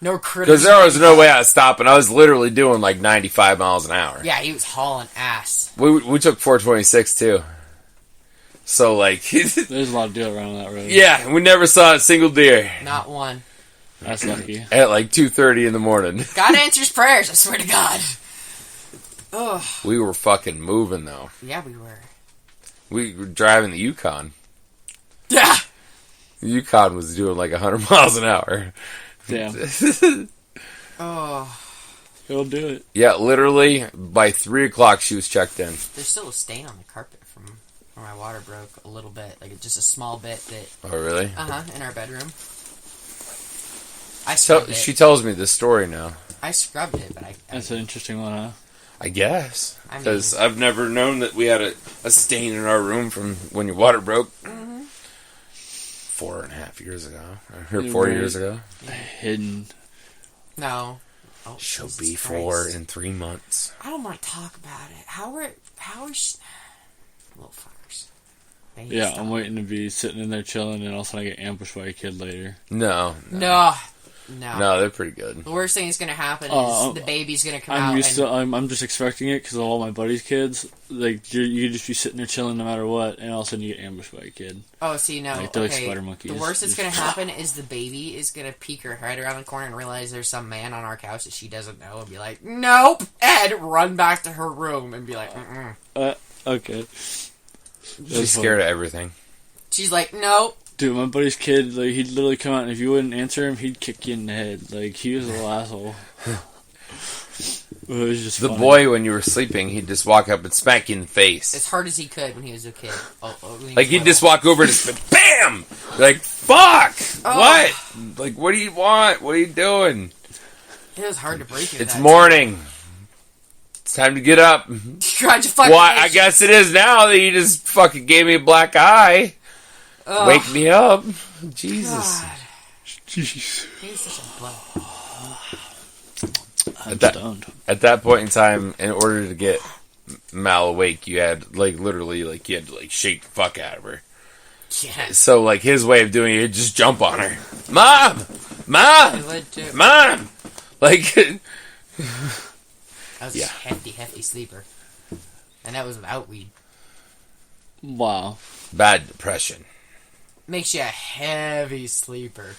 No critters. Because there was no way I'd stop, and I was literally doing like 95 miles an hour. Yeah, he was hauling ass. We took 426 too. So like, There's a lot of deer around that road. yeah, we never saw a single deer Not one. That's lucky. at like 2:30 in the morning. God answers prayers, I swear to God. Ugh. We were fucking moving though. Yeah, we were. We were driving the Yukon. Yeah. The Yukon was doing like 100 miles an hour. Damn. Oh. It'll do it. Yeah, literally by 3 o'clock she was checked in. There's still a stain on the carpet from where my water broke a little bit. Like, just a small bit that... Oh really? in our bedroom. I scrubbed it. She tells me this story now. I scrubbed it, but I That's an interesting one, huh? I guess. I mean- Because I've never known that we had a stain in our room from when your water broke. 4.5 years ago. Or 4 Right. years ago. Hidden. No. Oh, She'll Jesus be Christ. 4 in 3 months. I don't want to talk about it. How are little fuckers. They need to Yeah, stop. I'm waiting to be sitting in there chilling, and all of a sudden I get ambushed by a kid later. No. No. No, they're pretty good. The worst thing that's going to happen is the baby's going to come out. I'm just expecting it because of all my buddies' kids. Like you just be sitting there chilling no matter what, and all of a sudden you get ambushed by a kid. Oh, see, no. Like, they're like spider monkeys. The worst that's going to happen is the baby is going to peek her head around the corner and realize there's some man on our couch that she doesn't know and be like, nope! And run back to her room and be like, mm-mm. Okay. She's scared of everything. She's like, nope. Dude, my buddy's kid, like, he'd literally come out and if you wouldn't answer him, he'd kick you in the head. Like, he was a little asshole. It was just The funny. boy, when you were sleeping, he'd just walk up and smack you in the face. As hard as he could when he was a kid. Like, he'd just walk over and just, BAM! Like, fuck! Oh. What? Like, what do you want? What are you doing? It was hard to break it. It's morning. It's time to get up. Tried to fucking. Well, I guess it is now that you just fucking gave me a black eye. Ugh. Wake me up. Jesus. God. Jeez. He's such a blow. At that point in time, in order to get Mal awake, you had, like, literally, like, you had to, like, shake the fuck out of her. Yes. So, like, his way of doing it, he'd just jump on her. Mom! Mom! Mom! Like, I was Yeah. a hefty sleeper. And that was without weed. Wow. bad depression. Makes you a heavy sleeper.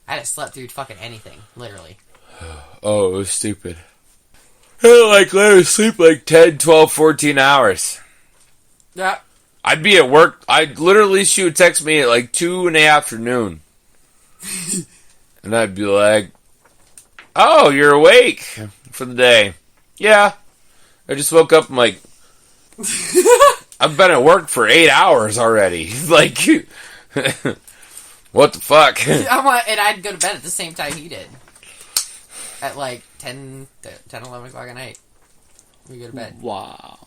I just slept through fucking anything, literally. Oh, it was stupid. I like let her sleep like 10, 12, 14 hours. Yeah. I'd be at work. She would text me at like 2 in the afternoon. And I'd be like, oh, you're awake for the day. Yeah. I just woke up. I'm like, I've been at work for 8 hours already. Like, what the fuck? And I'd go to bed at the same time he did. At like 10, 11 o'clock at night. We go to bed. Wow.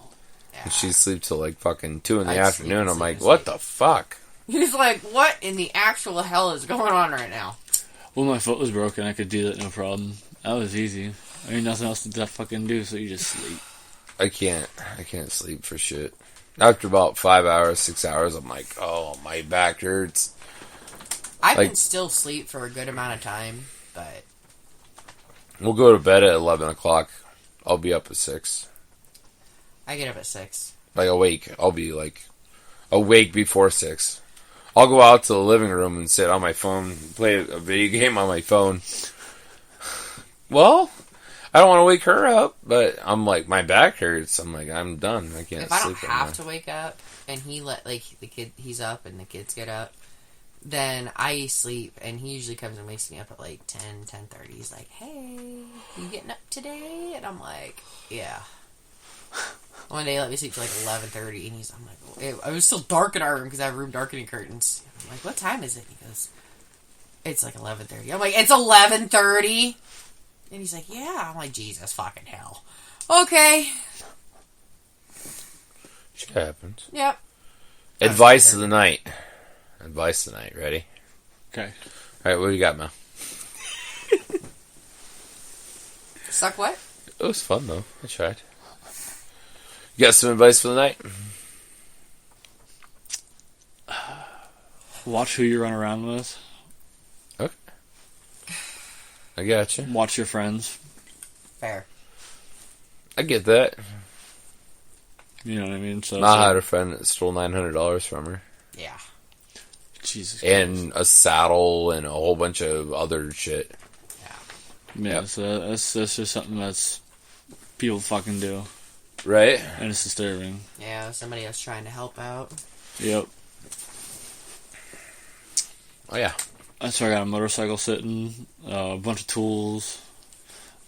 Yeah. She sleeps till like fucking 2 in the I'd afternoon. sleep, I'm like, sleep. what the fuck? He's like, what in the actual hell is going on right now? Well, my foot was broken. I could do that no problem. That was easy. I mean, nothing else to fucking do, so you just sleep. I can't sleep for shit. After about 5 hours, 6 hours, I'm like, oh, my back hurts. I Like- can still sleep for a good amount of time, but We'll go to bed at 11 o'clock. I'll be up at 6. I get up at 6. Like, awake. I'll be, like, awake before 6. I'll go out to the living room and sit on my phone, play a video game on my phone. Well, I don't want to wake her up, but I'm like, my back hurts. I'm like, I'm done. I can't If I don't sleep have anymore. to wake up and he's up and the kids get up, then I sleep and he usually comes and wakes me up at like 10:30. He's like, hey, you getting up today? And I'm like, yeah. One day he let me sleep till like 11:30 and I'm like, it was still dark in our room because I have room darkening curtains. I'm like, what time is it? He goes, it's like 11:30. I'm like, it's 11:30? And he's like, yeah. I'm like, Jesus fucking hell. Okay. Shit happens. Yep. Advice of the night. Advice of the night. Ready? Okay. All right, what do you got, Mel? Suck what? It was fun, though. I tried. You got some advice for the night? Watch who you run around with. Okay. I got you. Watch your friends. Fair. I get that. You know what I mean? So, Ma had a friend that stole $900 from her. Yeah. Jesus. And a saddle and a whole bunch of other shit. Yeah, Yep. so that's just something that's people fucking do. Right? And it's disturbing. Yeah, somebody else trying to help out. Yep. Oh, yeah. That's where I got a motorcycle sitting, a bunch of tools.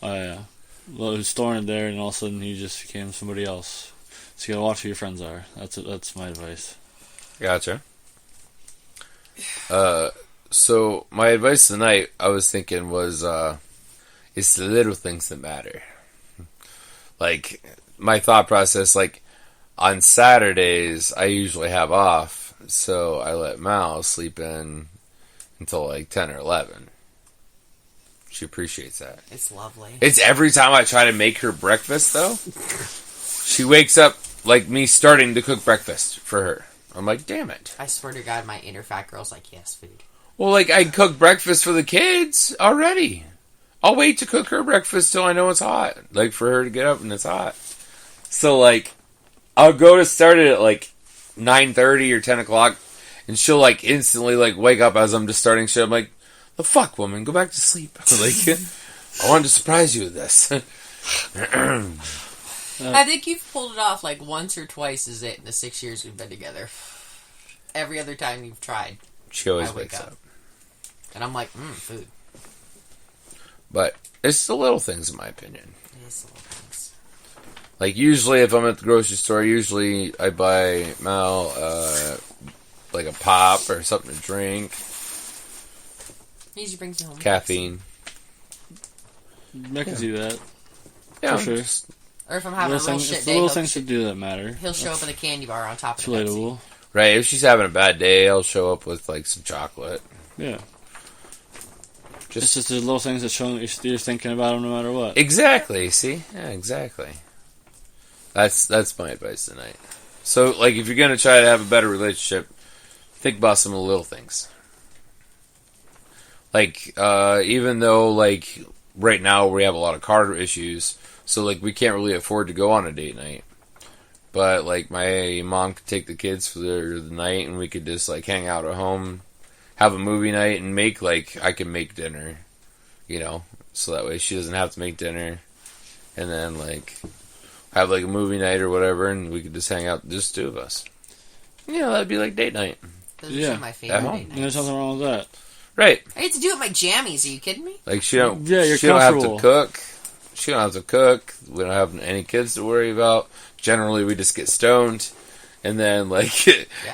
Well, he was storing it there, and all of a sudden he just became somebody else. So you gotta watch who your friends are. That's my advice. Gotcha. So my advice tonight, I was thinking was, it's the little things that matter. Like, my thought process, like, on Saturdays, I usually have off, so I let Mal sleep in until, like, 10 or 11. She appreciates that. It's lovely. It's every time I try to make her breakfast, though, she wakes up, like, me starting to cook breakfast for her. I'm like, damn it. I swear to God, my inner fat girl's like, yes, food. Well, like, I cook breakfast for the kids already. I'll wait to cook her breakfast till I know it's hot. Like, for her to get up and it's hot. So, like, I'll go to start it at, like, 9:30 or 10 o'clock, and she'll, like, instantly, like, wake up as I'm just starting shit. I'm like, the fuck, woman? Go back to sleep. Like, I wanted to surprise you with this. I think you've pulled it off, like, once or twice is it in the 6 years we've been together. Every other time you've tried, She always I wake wakes up. up. And I'm like, food. But it's the little things, in my opinion. It is little things. Like, usually, if I'm at the grocery store, usually I buy Mal, like a pop or something to drink. He usually brings you home. Caffeine. I can see that. Yeah, For sure. just- Or if I'm having Little a real things, shit it's the day, little he'll, things to do that matter. he'll show up with a candy bar on top It's of the Pepsi. relatable. right, if she's having a bad day, I'll show up with, like, some chocolate. Yeah. It's Just just the little things that show that you're thinking about them no matter what. exactly, see? Yeah, exactly. That's my advice tonight. So, like, if you're going to try to have a better relationship, think about some of the little things. Like, even though, like, right now we have a lot of car issues, so, like, we can't really afford to go on a date night. But, like, my mom could take the kids for the night, and we could just, like, hang out at home, have a movie night, and make, like, I can make dinner, you know? So that way she doesn't have to make dinner. And then, like, have, like, a movie night or whatever, and we could just hang out, just two of us. You know, that'd be like date night. Those are Yeah. some of my favorite At home. date And there's nights. nothing wrong with that. Right. I get to do it with my jammies. Are you kidding me? Like, she don't, Yeah, you're she don't have to comfortable. cook. She don't have to cook. We don't have any kids to worry about. Generally, we just get stoned, and then, like,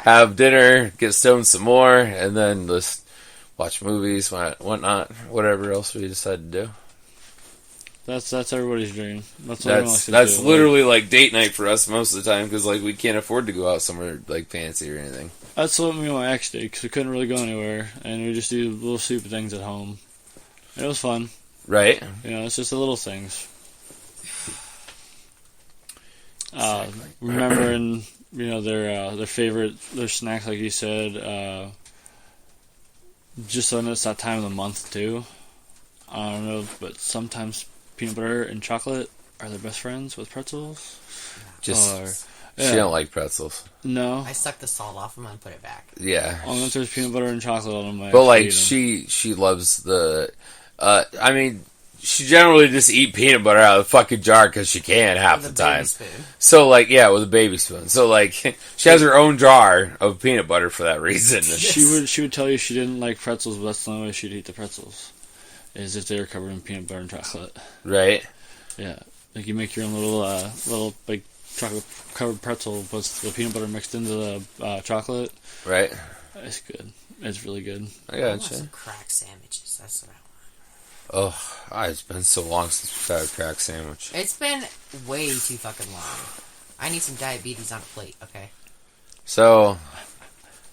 have dinner, get stoned some more, and then just watch movies, whatnot, whatever else we decide to do. That's everybody's dream. That's what everyone likes to That's do. literally, like, date night for us most of the time, because, like, we can't afford to go out somewhere, like, fancy or anything. That's what me and my ex did, because we couldn't really go anywhere, and we just do little stupid things at home. It was fun. Right? You know, it's just the little things. Remembering, you know, their favorite, their snacks, like you said, just when it's that time of the month, too. I don't know, but sometimes peanut butter and chocolate are their best friends with pretzels. Just, Yeah. she don't like pretzels. No. I suck the salt off them and put it back. Yeah. Unless there's peanut butter and chocolate on them. I But, like, actually eat 'em. she loves the, I mean, she generally just eat peanut butter out of the fucking jar because she can half With the a baby time. spoon. So, like, yeah, with a baby spoon. So, like, she has her own jar of peanut butter for that reason. She would tell you she didn't like pretzels, but that's the only way she'd eat the pretzels. Is if they were covered in peanut butter and chocolate. Right? Yeah. Like you make your own little like chocolate covered pretzel with the peanut butter mixed into the chocolate. Right? It's good. It's really good. I I want gotcha. some crack sandwiches. That's what I want. Oh, it's been so long since we've had a crack sandwich. It's been way too fucking long. I need some diabetes on a plate, okay? So,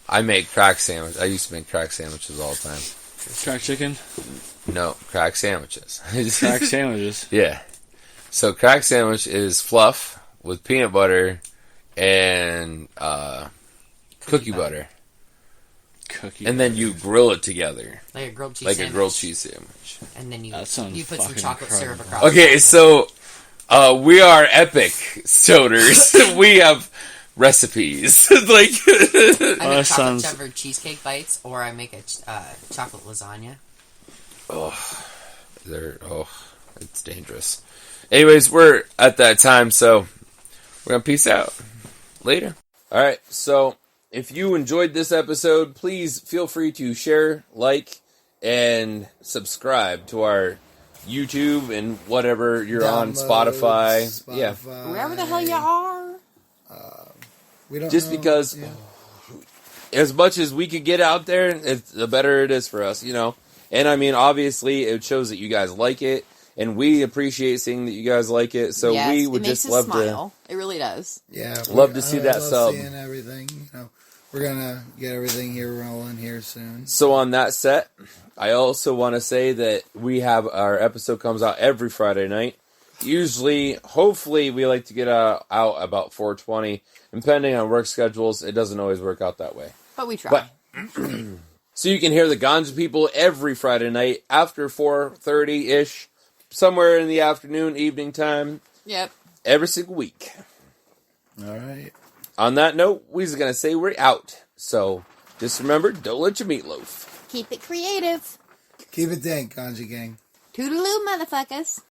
I make crack sandwiches. I used to make crack sandwiches all the time. Crack chicken, No, crack sandwiches. crack sandwiches. Yeah. So, crack sandwich is fluff with peanut butter and cookie butter. Cookie. And then you grill it together. Like a grilled cheese Like sandwich. a grilled cheese sandwich. And then you That sounds put some fucking chocolate syrup incredible. across Okay, it. so we are epic stoners. We have recipes. Like, I make that chocolate sounds- covered cheesecake bites, or I make a chocolate lasagna. it's dangerous. Anyways, we're at that time, so we're gonna peace out. Later. Alright, so if you enjoyed this episode, please feel free to share, like, and subscribe to our YouTube and whatever you're on, Spotify. Yeah. Wherever the hell you are. We don't Just know. because Yeah. as much as we could get out there, the better it is for us, you know? And I mean, obviously, it shows that you guys like it, and we appreciate seeing that you guys like it, so Yes, we it would makes just us love smile. It really does. Yeah, Love to see that I love sub. Seeing everything, you know, we're gonna get everything here rolling here soon. So on that set, I also want to say that we have our episode comes out every Friday night. Usually, hopefully, we like to get out about 4:20. Depending on work schedules, it doesn't always work out that way. But we try. So you can hear the Ganja People every Friday night after 4:30-ish, somewhere in the afternoon, evening time, Yep. every single week. All right. On that note, we're just going to say we're out. So just remember, don't let your meatloaf. Keep it creative. Keep it dank, Ganja Gang. Toodaloo, motherfuckers.